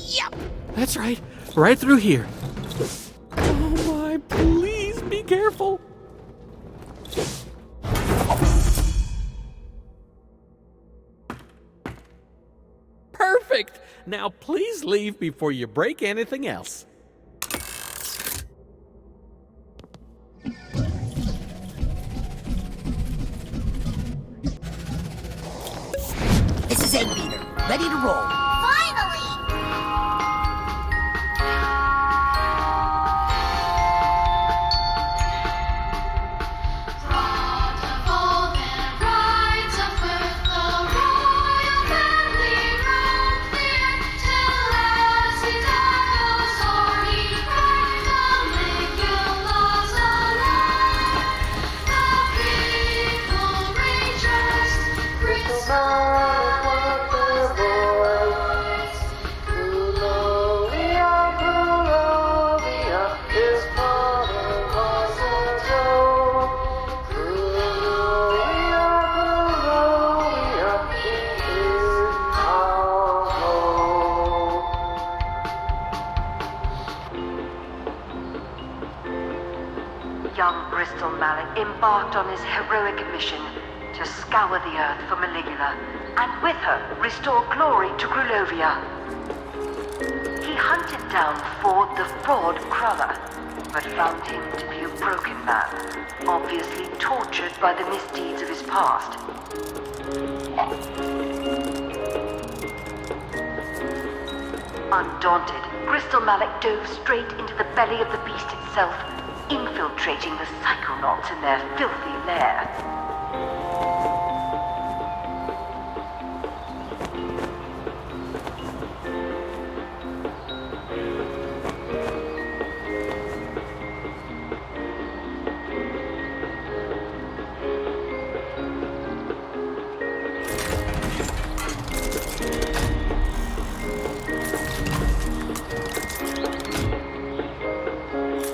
Yep. That's right. Right through here. Oh my, please be careful. Perfect. Now please leave before you break anything else. This is Egg Beater, ready to roll. Finally! Young Bristol Mallet embarked on his heroic mission to scour the earth for Maligula, and with her restore glory to Grulovia. He hunted down Ford the Fraud Cruller, but found him to be a broken man, obviously tortured by the misdeeds of his past. Undaunted, Bristol Mallet dove straight into the belly of the beast itself, infiltrating the Psychonauts in their filthy lair.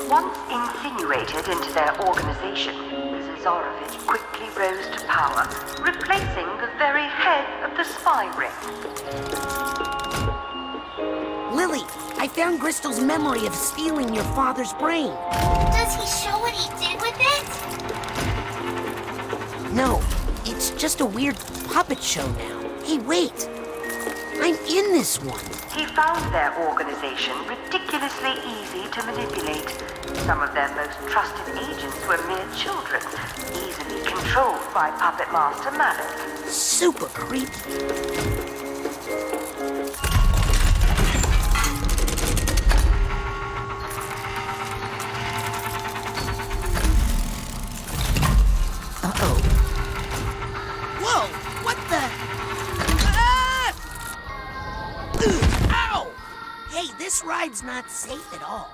Once insinuated into their organization, the Zarovich quickly rose to power, replacing the very head of the spy ring. Lily, I found Bristol's memory of stealing your father's brain. Does he show what he did with it? No, it's just a weird puppet show now. Hey, wait. I'm in this one. He found their organization ridiculously easy to manipulate. Some of their most trusted agents were mere children, easily controlled by Puppet Master Mallet. Super creepy. Uh-oh. Whoa! What the? Ah! Ow! Hey, this ride's not safe at all.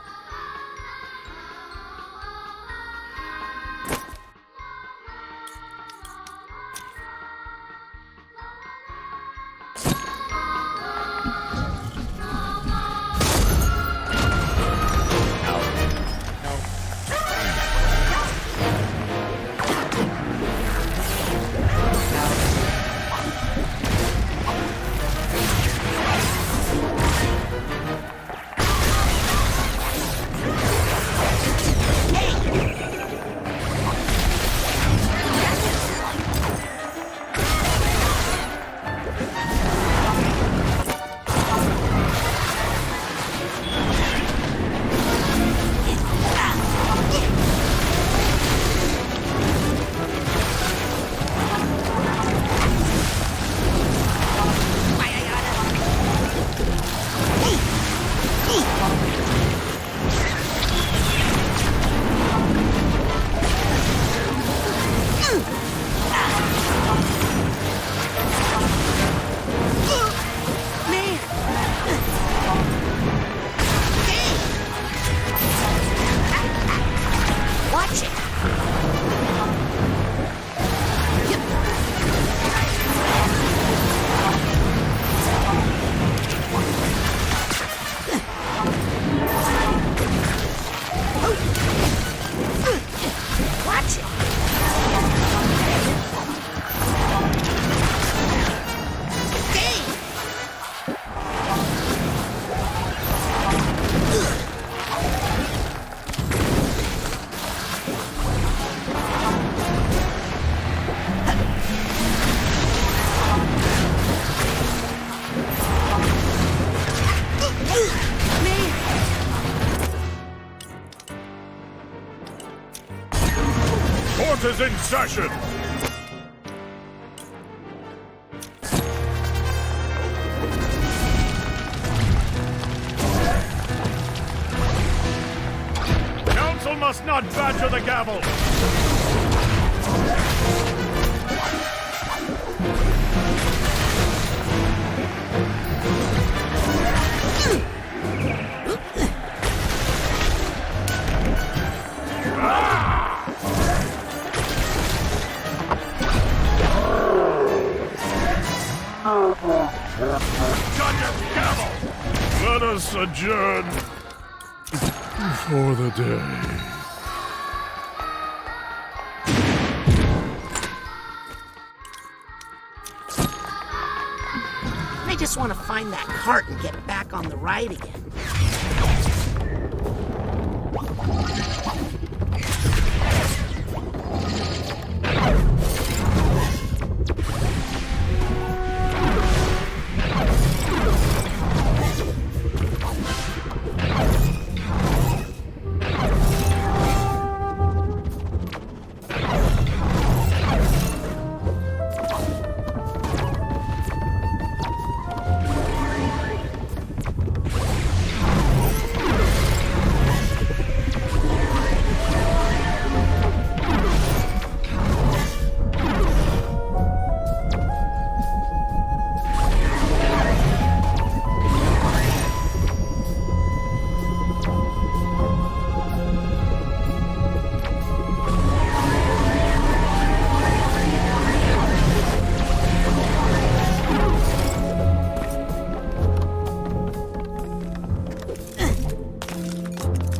Court is in session! Council must not badger the gavel! Judge's gavel! Let us adjourn for the day. I just want to find that cart and get back on the ride again.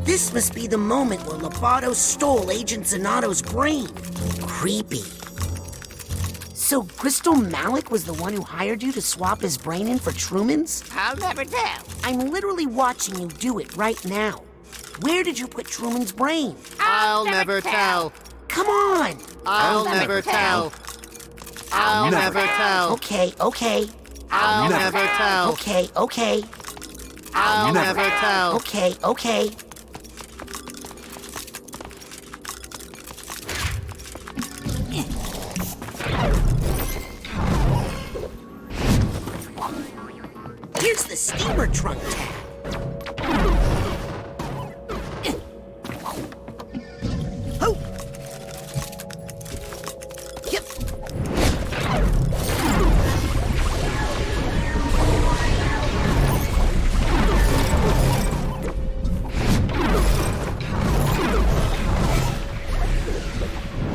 This must be the moment where Lobato stole Agent Zanato's brain. Creepy. So Crystal Malik was the one who hired you to swap his brain in for Truman's? I'll never tell. I'm literally watching you do it right now. Where did you put Truman's brain? I'll never tell. Come on! I'll never tell. I'll never tell. Okay. I'll never tell. Okay. I'll never tell. Okay. Here's the steamer trunk tab. Oh! Yep.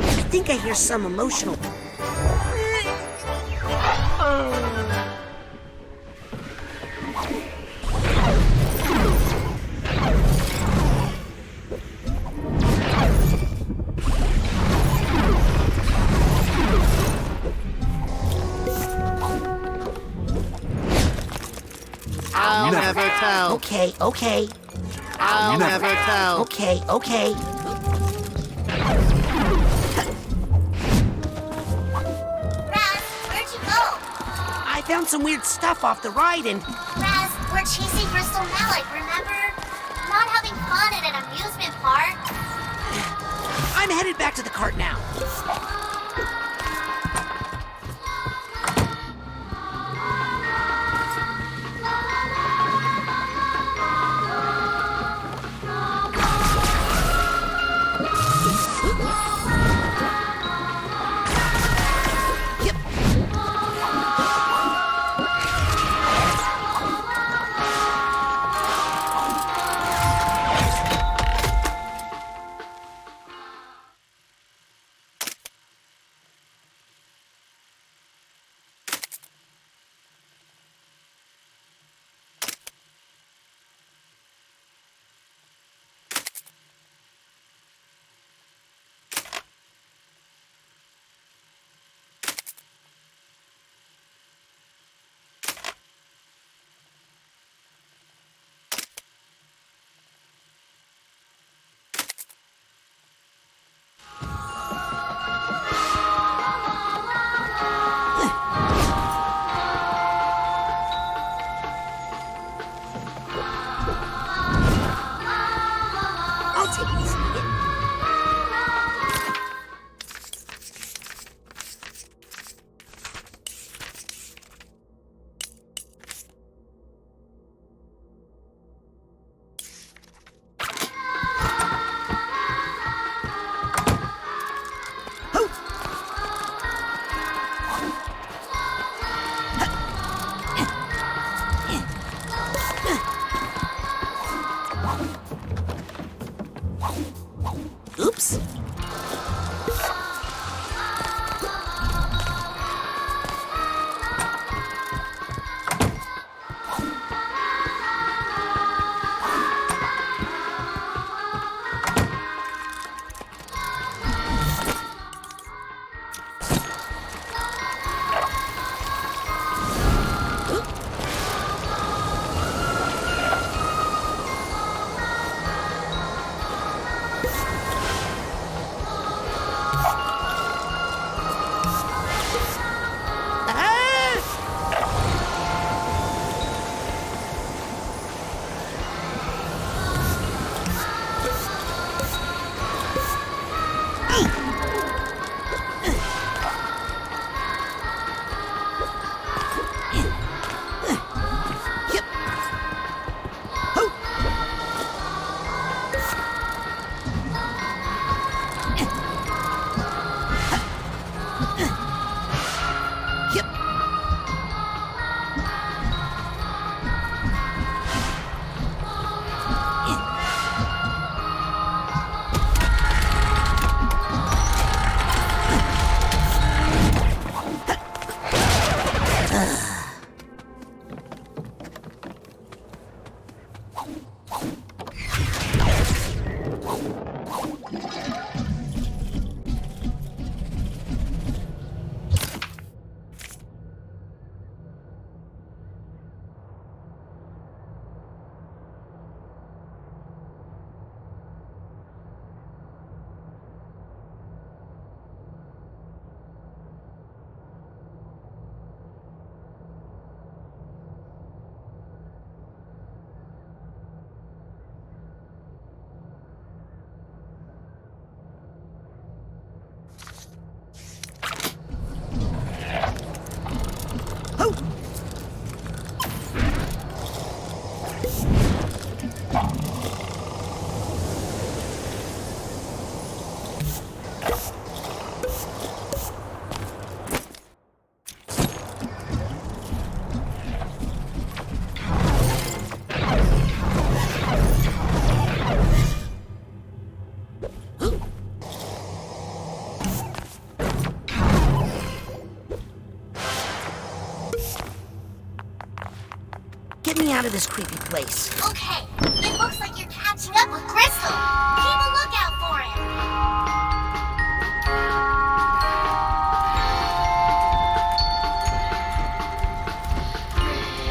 I think I hear some emotional... I'll never tell. Okay. I'll never tell. Okay. Raz, where'd you go? I found some weird stuff off the ride and... Raz, we're chasing Crystal Malik, remember? Not having fun at an amusement park. I'm headed back to the cart now. me out of this creepy place. Okay, it looks like you're catching up with Crystal. Keep a lookout for him.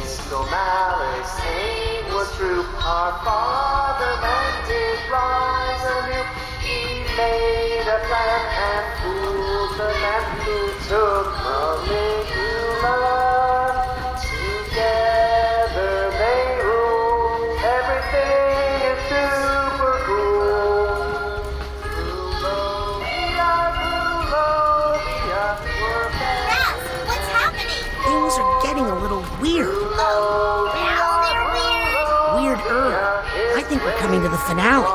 Crystal Malice, name was true. Our Fatherland did rise anew. He made a plan and fooled the man who took Maligula. Together they rule. Everything is super cool. Grulovia, we're back. Raz, what's happening? Things are getting a little weird. Oh, now they're weird. Weirder. I think we're coming to the finale.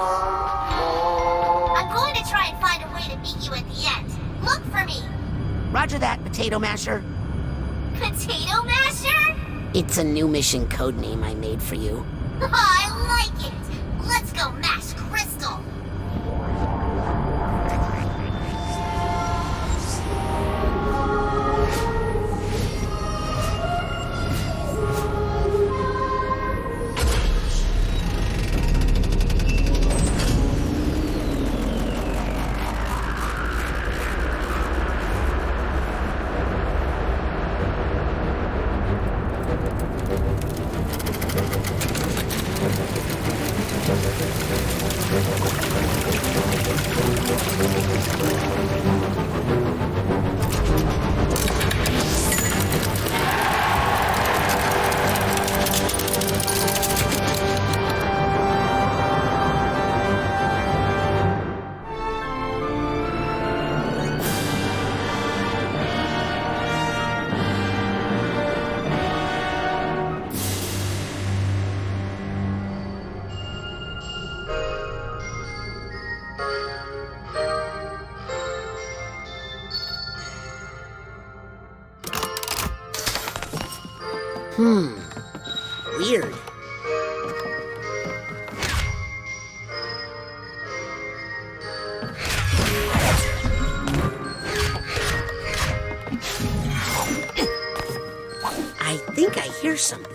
I'm going to try and find a way to meet you at the end. Look for me. Roger that, Potato Masher. Potato Masher? It's a new mission code name I made for you. I like it. Let's go mash Crystal. Weird. I think I hear something.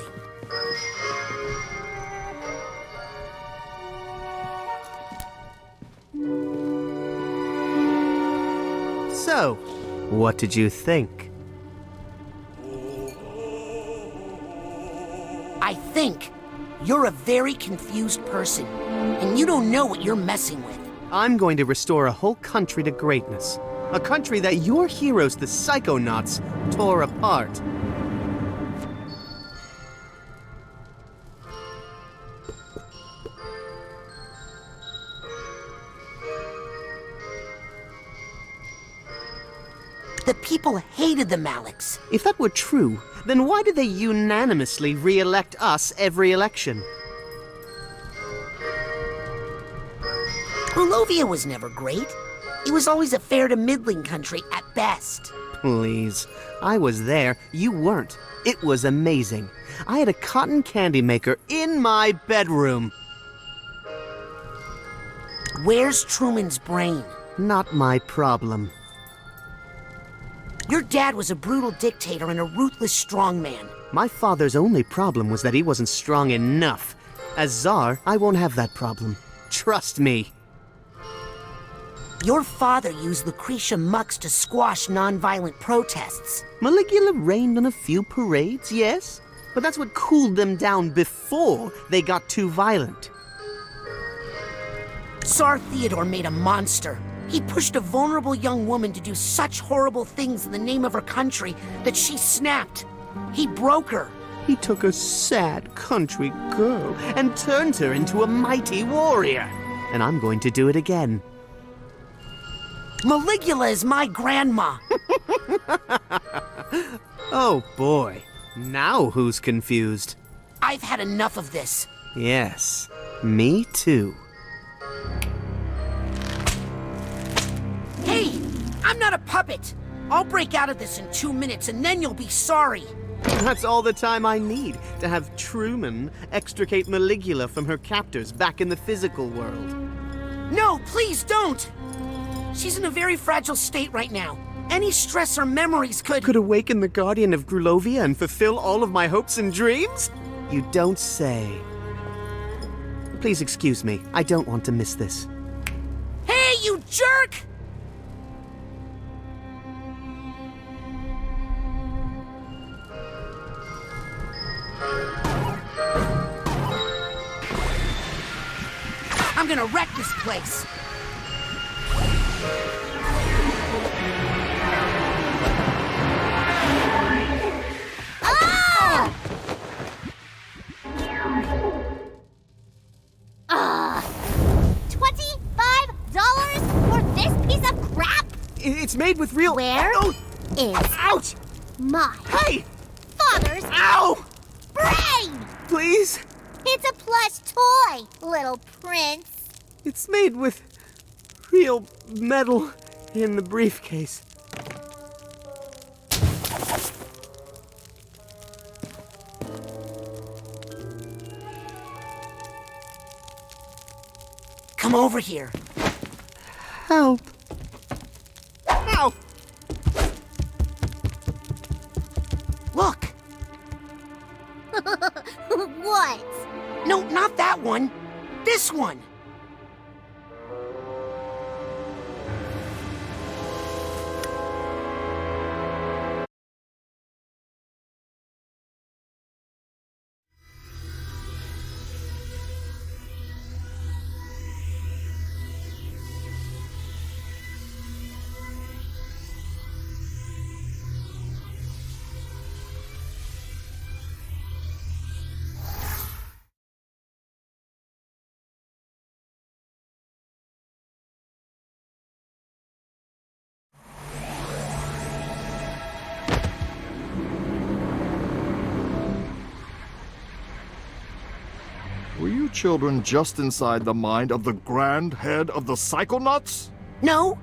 So, what did you think? I think you're a very confused person, and you don't know what you're messing with. I'm going to restore a whole country to greatness. A country that your heroes, the Psychonauts, tore apart. The people hated the Maliks. If that were true, then why did they unanimously re-elect us every election? Grulovia was never great. It was always a fair to middling country at best. Please. I was there. You weren't. It was amazing. I had a cotton candy maker in my bedroom. Where's Truman's brain? Not my problem. Your dad was a brutal dictator and a ruthless strongman. My father's only problem was that he wasn't strong enough. As Tsar, I won't have that problem. Trust me. Your father used Lucrecia mucks to squash nonviolent protests. Maligula rained on a few parades, yes? But that's what cooled them down before they got too violent. Tsar Theodore made a monster. He pushed a vulnerable young woman to do such horrible things in the name of her country that she snapped. He broke her. He took a sad country girl and turned her into a mighty warrior. And I'm going to do it again. Maligula is my grandma. Oh boy. Now who's confused? I've had enough of this. Yes, me too. Hey, I'm not a puppet. I'll break out of this in 2 minutes and then you'll be sorry. That's all the time I need to have Truman extricate Maligula from her captors back in the physical world. No, please don't. She's in a very fragile state right now. Any stress or memories could awaken the guardian of Grulovia and fulfill all of my hopes and dreams? You don't say. Please excuse me. I don't want to miss this. Hey, you jerk! I'm gonna wreck this place. Ah! $25 for this piece of crap? It's made with real. Where Oh! is Ouch! my Hey! father's Ow! brain? Please? It's a plush toy, little prince. It's made with real metal in the briefcase. Come over here. Help. Ow! Look. What? No, not that one. This one. Were you children just inside the mind of the Grand Head of the Psychonauts? No.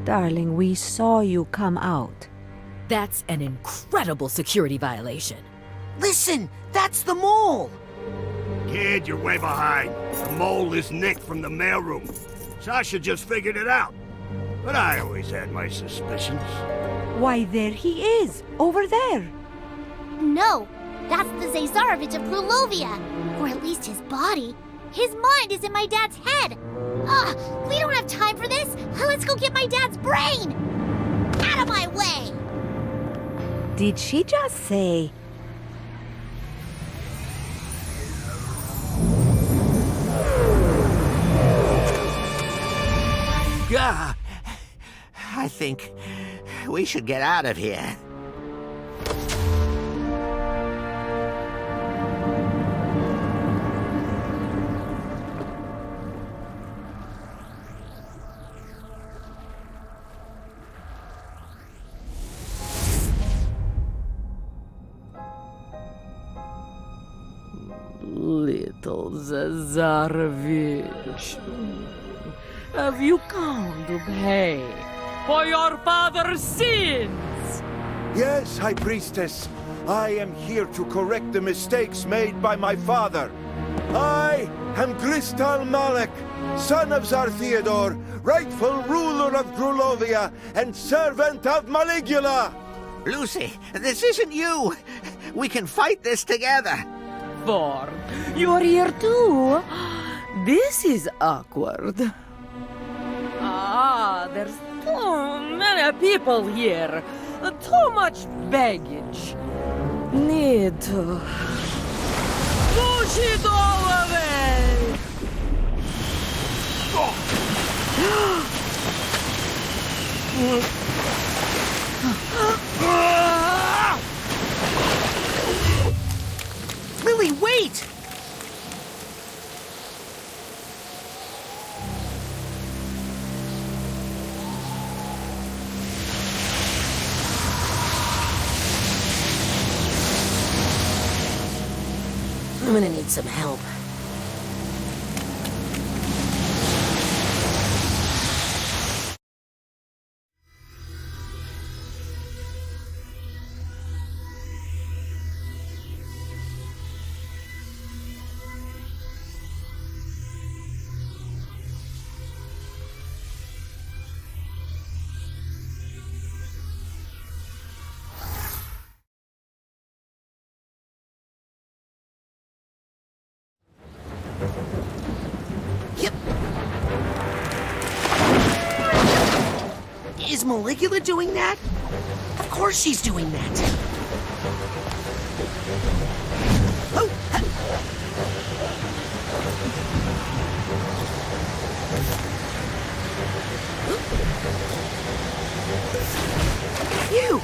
Darling, we saw you come out. That's an incredible security violation. Listen, that's the mole. Kid, you're way behind. The mole is Nick from the mailroom. Sasha just figured it out. But I always had my suspicions. Why, there he is, over there. No, that's the Zazarovich of Grulovia. Or at least his body. His mind is in my dad's head. We don't have time for this. Let's go get my dad's brain. Out of my way. Did she just say... Yeah, I think we should get out of here. Little Zazarovich, have you come to pay for your father's sins? Yes, High Priestess. I am here to correct the mistakes made by my father. I am Gristal Malek, son of Tsar Theodore, rightful ruler of Grulovia and servant of Maligula. Lucy, this isn't you. We can fight this together. For you're here too? This is awkward. There's too many people here. Too much baggage. Need to push it all away. Lily, wait! I'm gonna need some help. Is Maligula doing that? Of course she's doing that. Oh! Phew!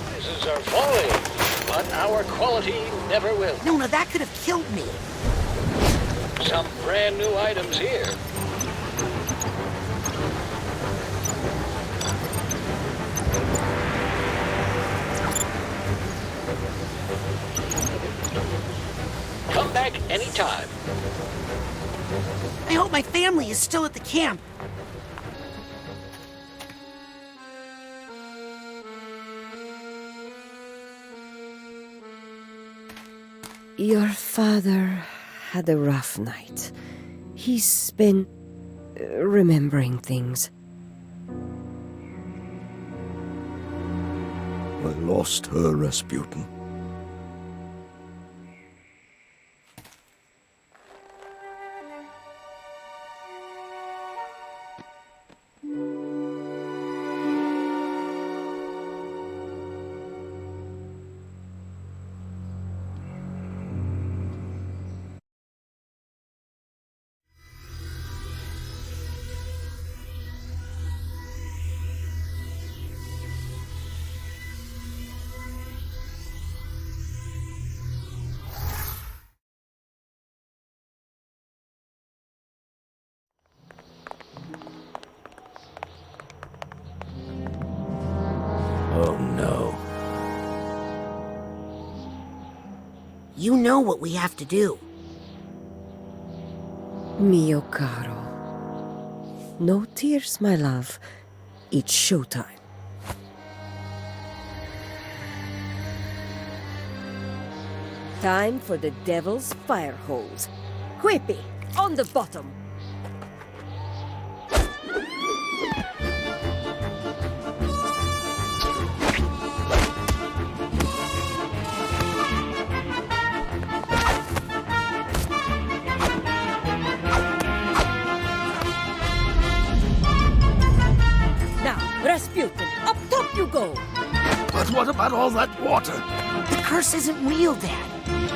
Prices are falling, but our quality never will. No, that could have killed me. Some brand new items here. Come back anytime. I hope my family is still at the camp. Your father had a rough night. He's been remembering things. I lost her, Rasputin. Oh, no. You know what we have to do. Mio caro. No tears, my love. It's showtime. Time for the devil's fire hose. Whippy, on the bottom. Rasputin, up top you go! But what about all that water? The curse isn't real, Dad.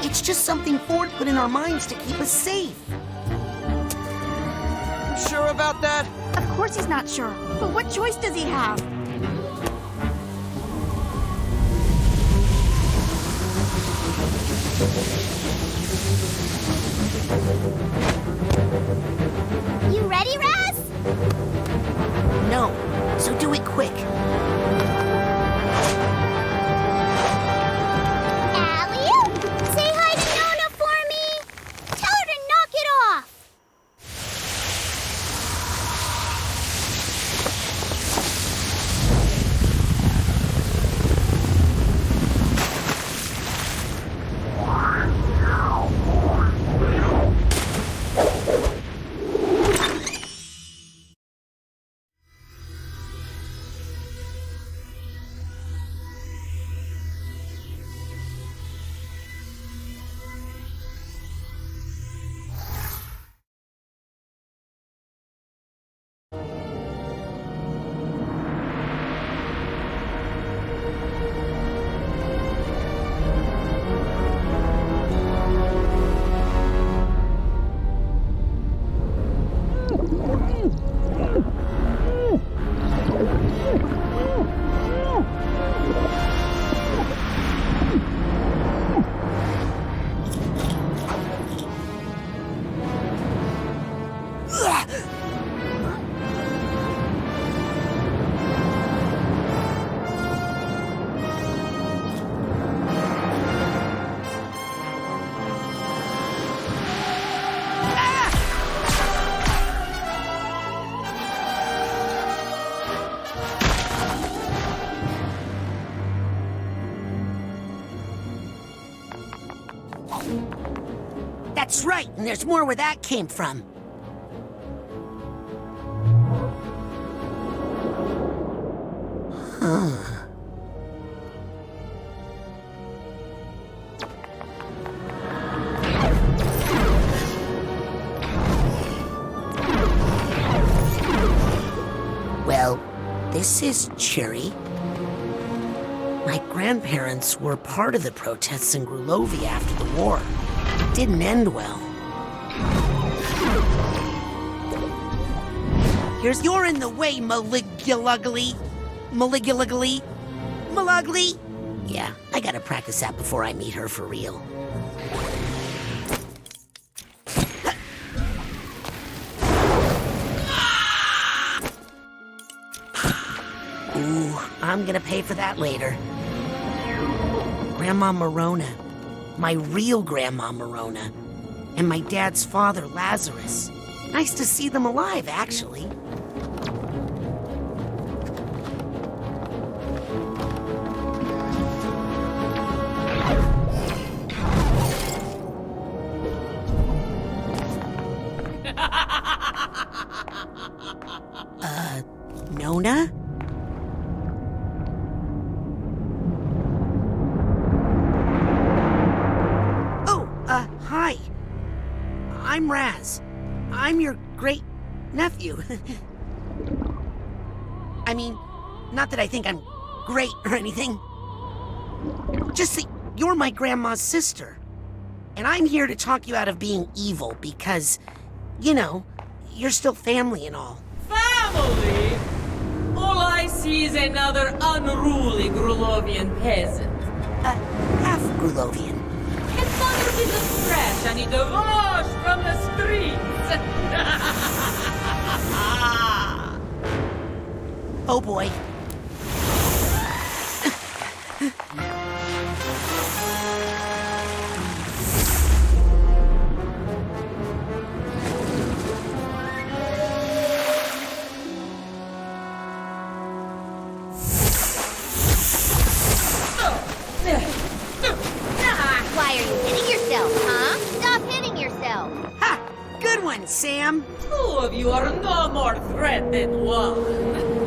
It's just something Ford put in our minds to keep us safe. Sure about that? Of course he's not sure. But what choice does he have? You ready, Raz? No, so do it quick. Alley-oop! Say hi to Nona for me! Tell her to knock it off! And there's more where that came from. Huh. Well, this is Cherry. My grandparents were part of the protests in Grulovia after the war. It didn't end well. You're in the way, Maligulugly. Malugly? Yeah, I gotta practice that before I meet her for real. Ooh, I'm gonna pay for that later. Grandma Morona. My real Grandma Morona. And my dad's father, Lazarus. Nice to see them alive, actually. Nona? Oh, hi. I'm Raz. I'm your great-nephew. I mean, not that I think I'm great or anything. Just that you're my grandma's sister. And I'm here to talk you out of being evil because, you know, you're still family and all. Family? All I see is another unruly Grulovian peasant. Half Grulovian. His father is a trash and he divorced from the streets. Oh boy. Why are you hitting yourself, huh? Stop hitting yourself. Ha! Good one, Sam. Two of you are no more threat than one.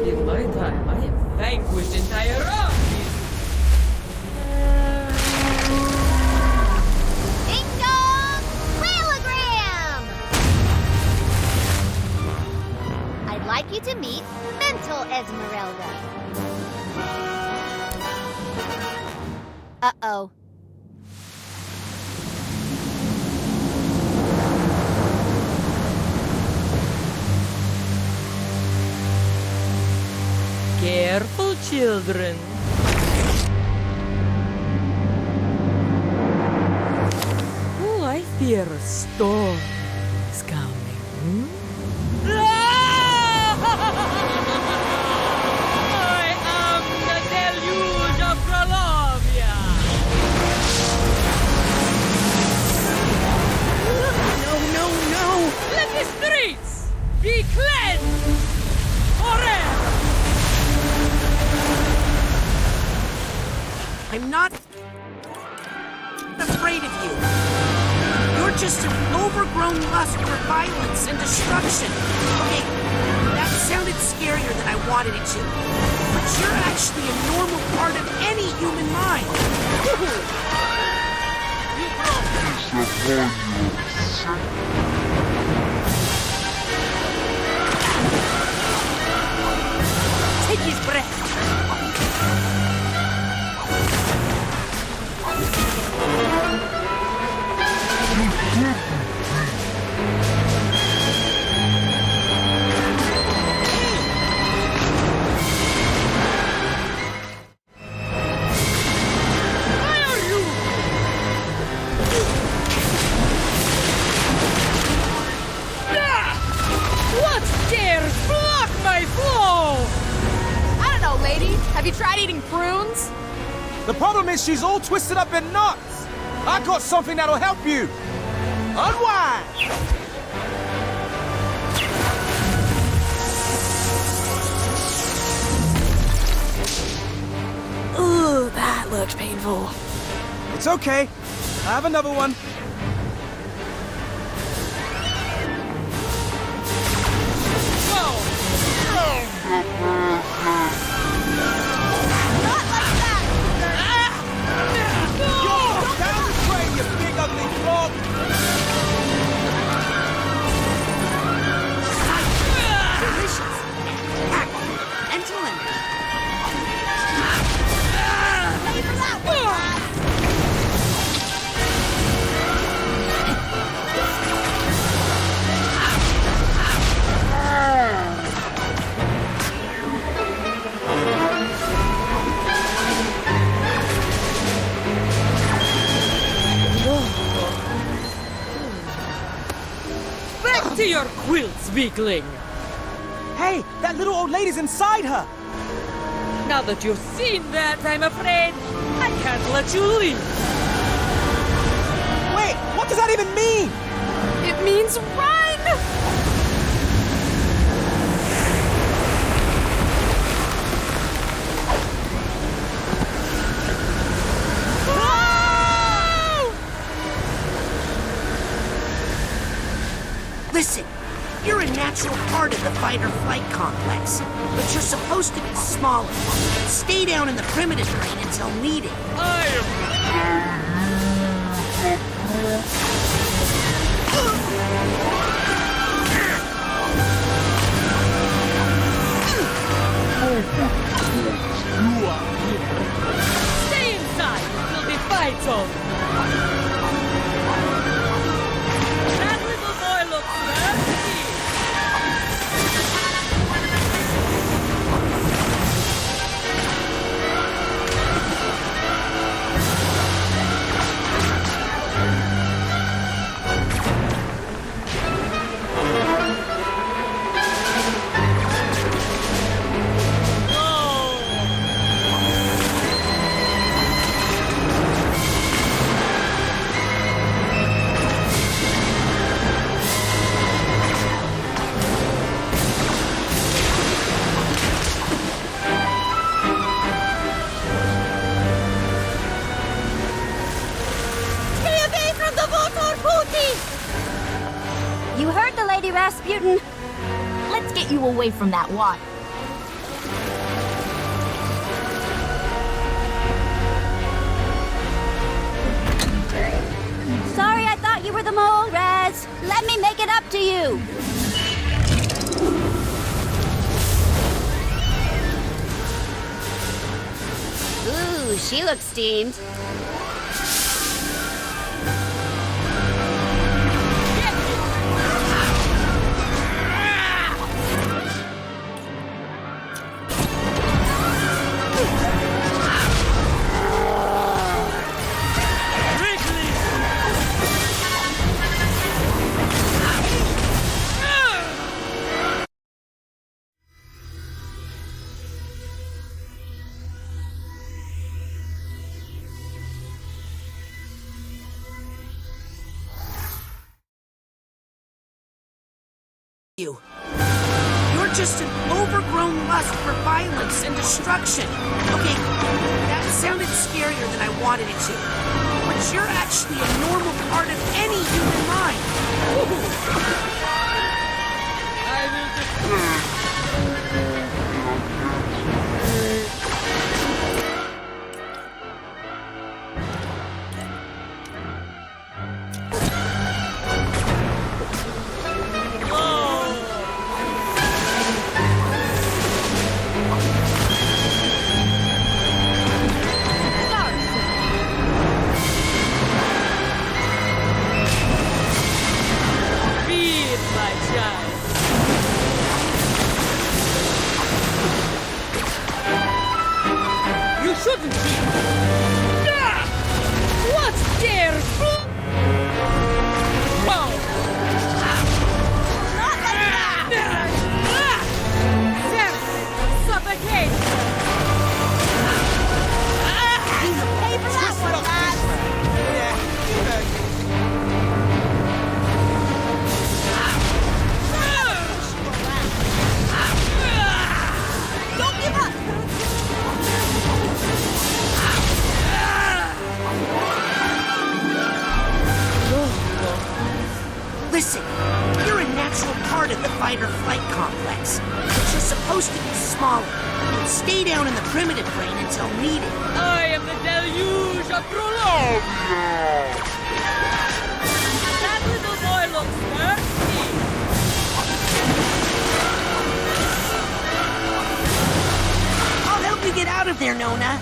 In my time, I have vanquished entire armies. Ding dong! Wheelogram! I'd like you to meet Mental Esmeralda. Uh-oh. Careful, children. Oh, I fear a storm is coming. I am the deluge of Grulovia. No. Let the streets be cleansed forever. I'm not afraid of you. You're just an overgrown lust for violence and destruction. Okay, that sounded scarier than I wanted it to. But you're actually a normal part of any human mind. Take his breath. What dares block my flow? I don't know, lady. Have you tried eating prunes? The problem is she's all twisted up in knots. I got something that'll help you. Unwind! Ooh, that looks painful. It's okay. I have another one. Stick to your quilts, weakling! Hey, that little old lady's inside her! Now that you've seen that, I'm afraid I can't let you leave. Wait, what does that even mean? It means run! Listen, you're a natural part of the fight-or-flight complex, but you're supposed to be smaller and stay down in the primitive brain until needed. Stay inside until the fight's over. That little boy looks thirsty. You heard the Lady Rasputin. Let's get you away from that water. Sorry, I thought you were the mole, Raz. Let me make it up to you. Ooh, she looks steamed. You're just an overgrown lust for violence and destruction. Okay, that sounded scarier than I wanted it to. But you're actually a normal part of any human mind. Shouldn't be. What's there? Oh. Not like that. Suffocate. You pay for that one, lads. Don't give up. Listen, you're a natural part of the fight-or-flight complex, but you're supposed to be smaller and stay down in the primitive brain until needed. I am the deluge of Grulov! That little boy looks thirsty. I'll help you get out of there, Nona.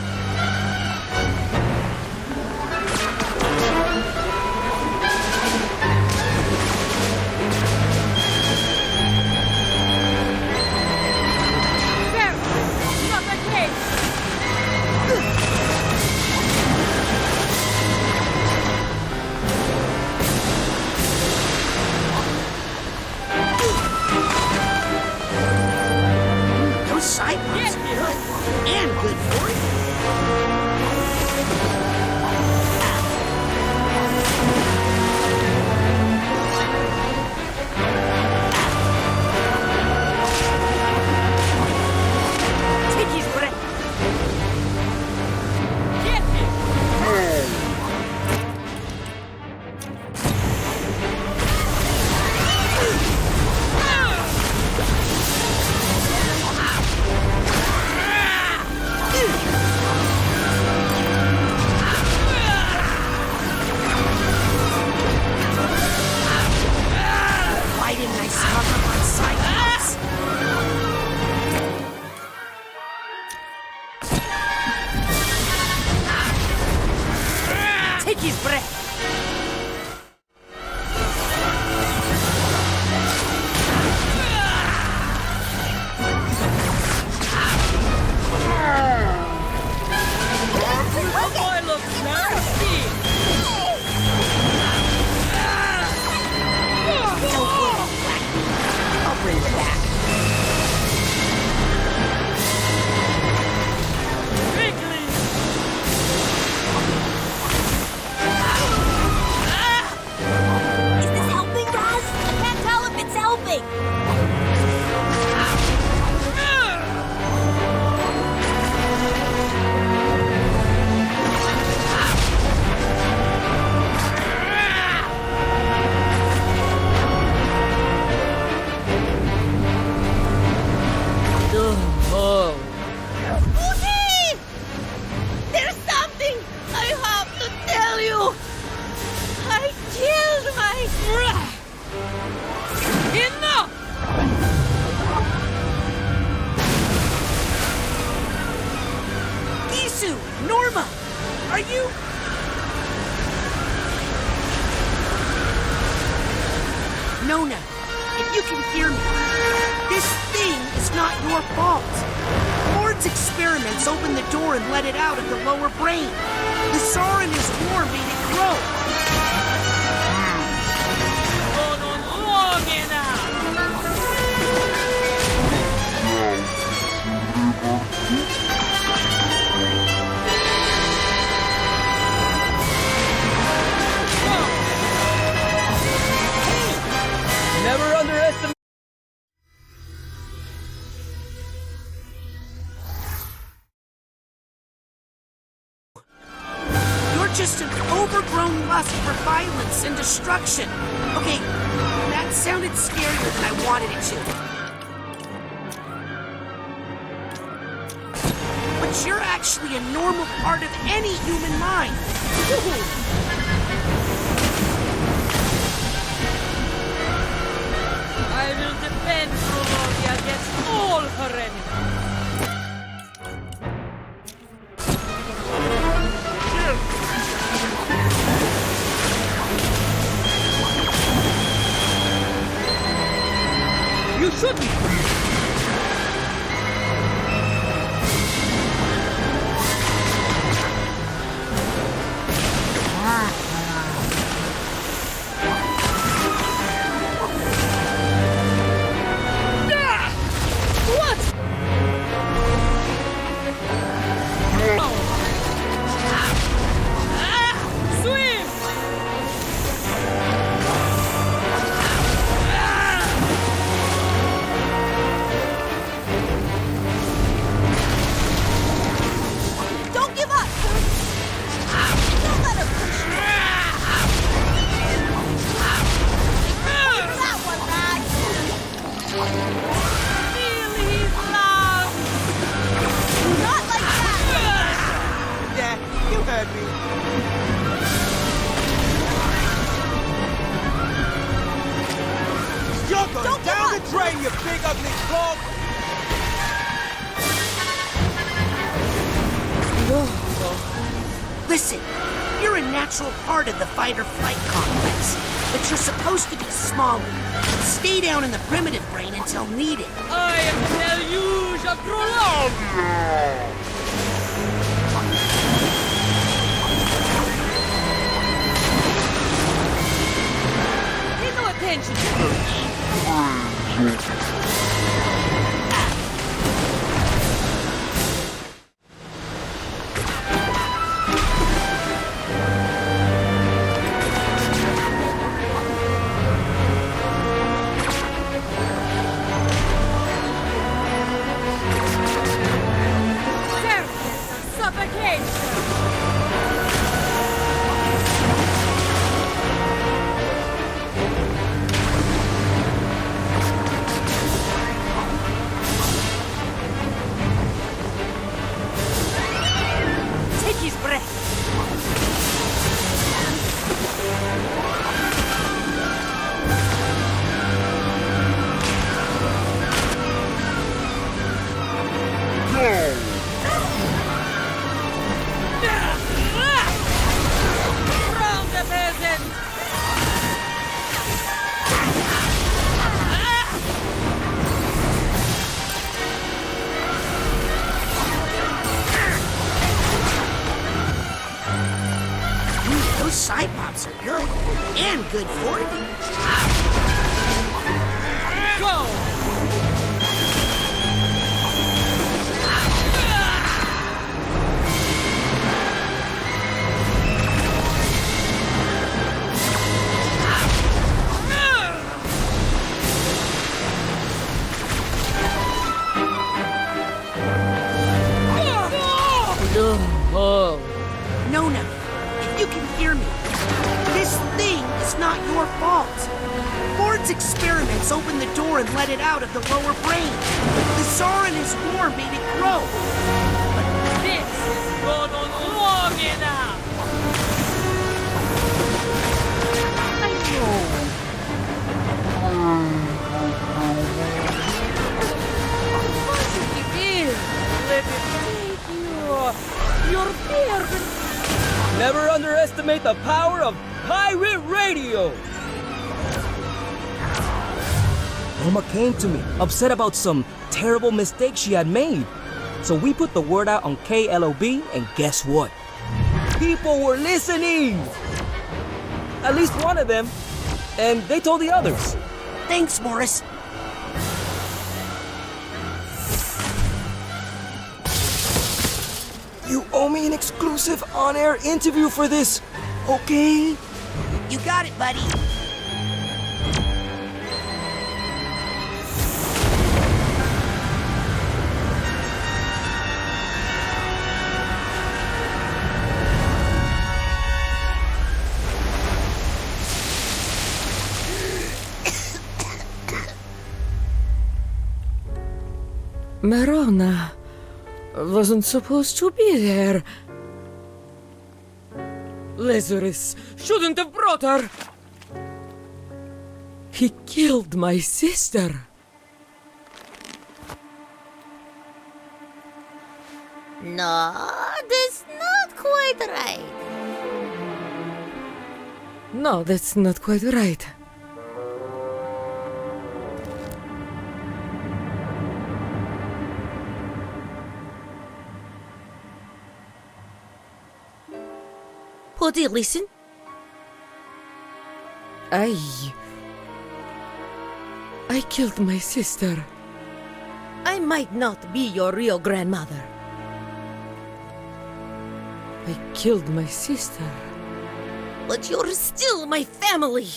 Nona, if you can hear me, this thing is not your fault. Ford's experiments opened the door and let it out of the lower brain. The Tsar in his war made it grow. Gone on long enough. Never underestimate. You're just an overgrown lust for violence and destruction. Okay, that sounded scarier than I wanted it to. But you're actually a normal part of any human mind. I will defend Grulovia against all her enemies. You shouldn't! Listen, you're a natural part of the fight-or-flight complex, but you're supposed to be smaller. Stay down in the primitive brain until needed. I am the deluge of Grulovia! Pay no attention to side pops are good, and good for you. Go! Nona, if you can hear me, this thing is not your fault. Ford's experiments opened the door and let it out of the lower brain. The Tsar in his war made it grow. But this has gone on long enough. I know. Positive is. Let it take your parents. Never underestimate the power of pirate radio! Noma came to me, upset about some terrible mistake she had made. So we put the word out on KLOB, and guess what? People were listening! At least one of them. And they told the others. Thanks, Morris. You owe me an exclusive on-air interview for this, okay? You got it, buddy. Marona wasn't supposed to be there. Lazarus shouldn't have brought her. He killed my sister. No, that's not quite right. No, that's not quite right. Pody, listen. I killed my sister. I might not be your real grandmother. I killed my sister. But you're still my family.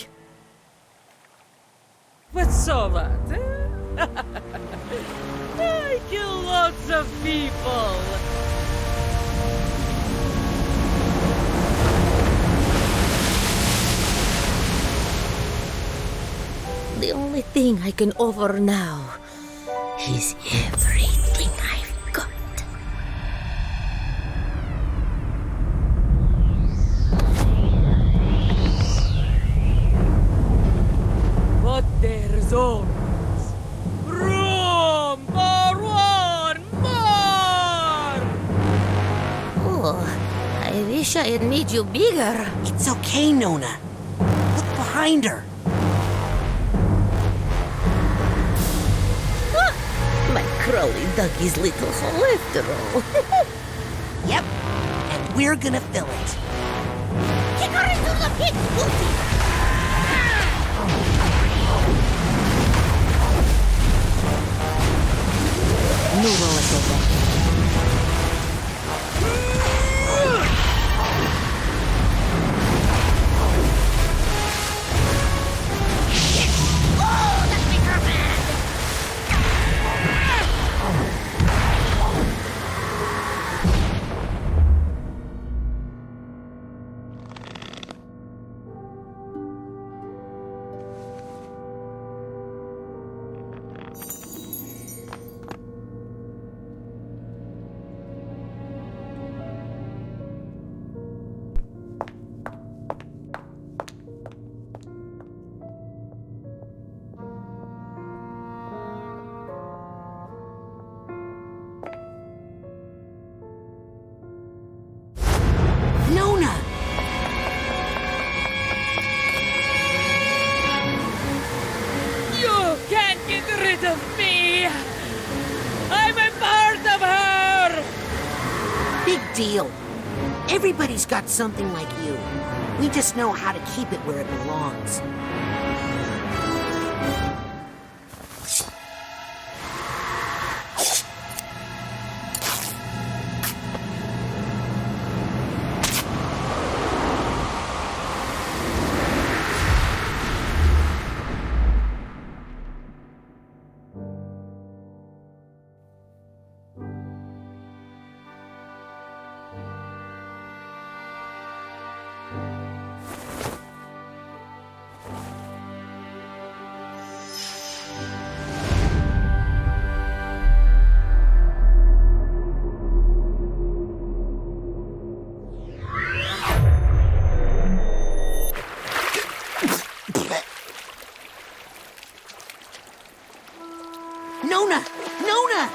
What's so that? I kill lots of people. The only thing I can offer now is everything I've got. But there's always room for one more! Oh, I wish I had made you bigger. It's okay, Nona. Look behind her. My Crowley dug his little hole after all. Yep, and we're gonna fill it. Kick her into the pit, Wolfie! No roller coaster. Nona! You can't get rid of me! I'm a part of her! Big deal. Everybody's got something like you. We just know how to keep it where it belongs. Nona! Nona!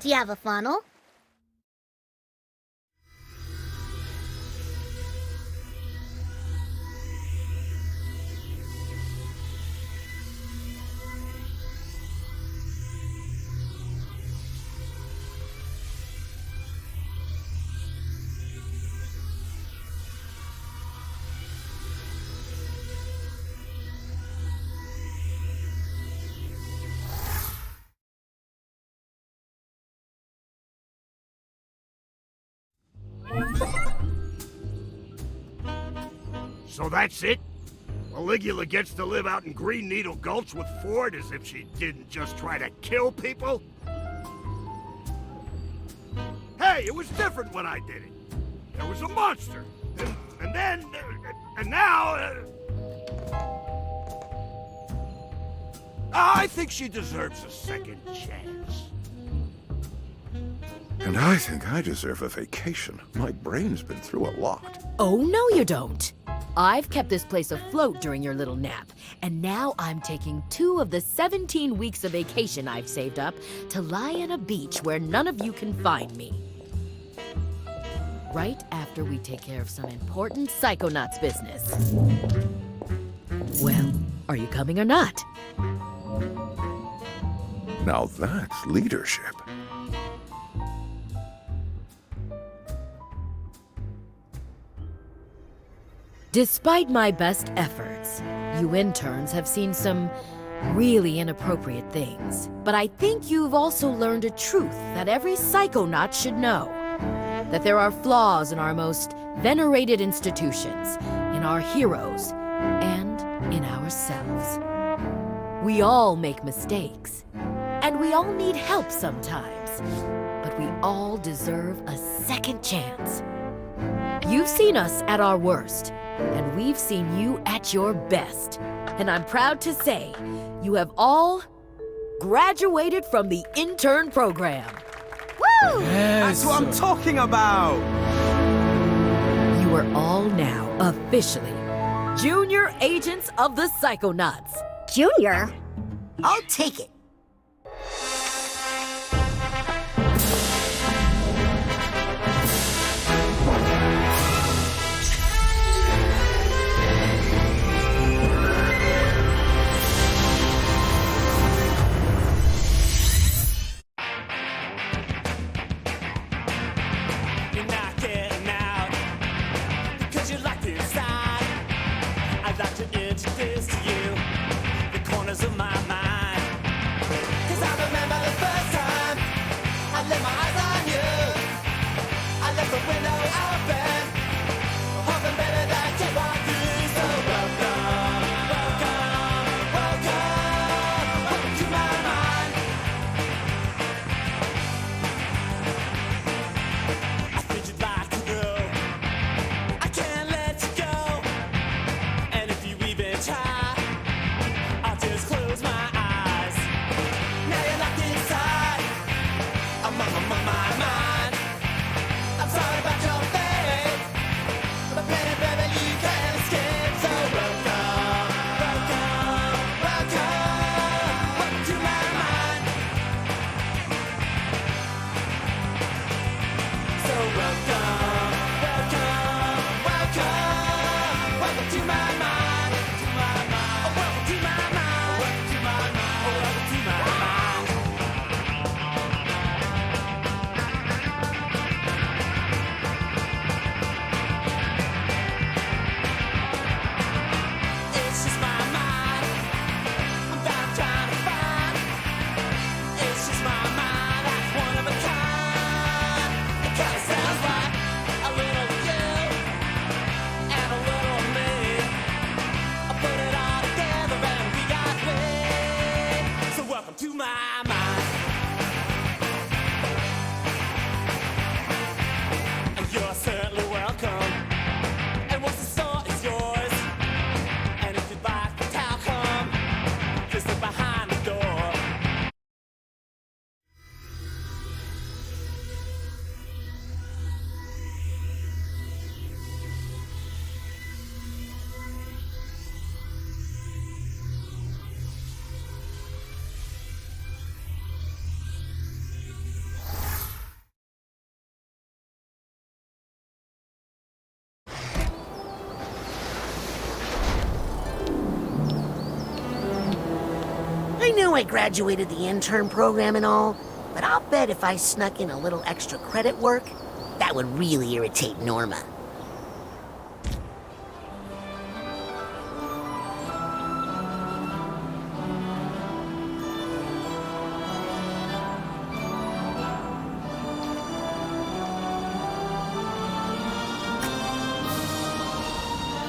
Do you have a funnel? So that's it? Caligula gets to live out in Green Needle Gulch with Ford as if she didn't just try to kill people? Hey, it was different when I did it. There was a monster. And then... and now... I think she deserves a second chance. And I think I deserve a vacation. My brain's been through a lot. Oh, no you don't. I've kept this place afloat during your little nap, and now I'm taking 2 of the 17 weeks of vacation I've saved up to lie on a beach where none of you can find me. Right after we take care of some important Psychonauts business. Well, are you coming or not? Now that's leadership. Despite my best efforts, you interns have seen some really inappropriate things. But I think you've also learned a truth that every Psychonaut should know. That there are flaws in our most venerated institutions, in our heroes, and in ourselves. We all make mistakes, and we all need help sometimes. But we all deserve a second chance. You've seen us at our worst, and we've seen you at your best. And I'm proud to say, you have all graduated from the intern program. Woo! That's what I'm talking about! You are all now officially Junior Agents of the Psychonauts. Junior? I'll take it. Sounds I graduated the intern program and all, but I'll bet if I snuck in a little extra credit work, that would really irritate Norma.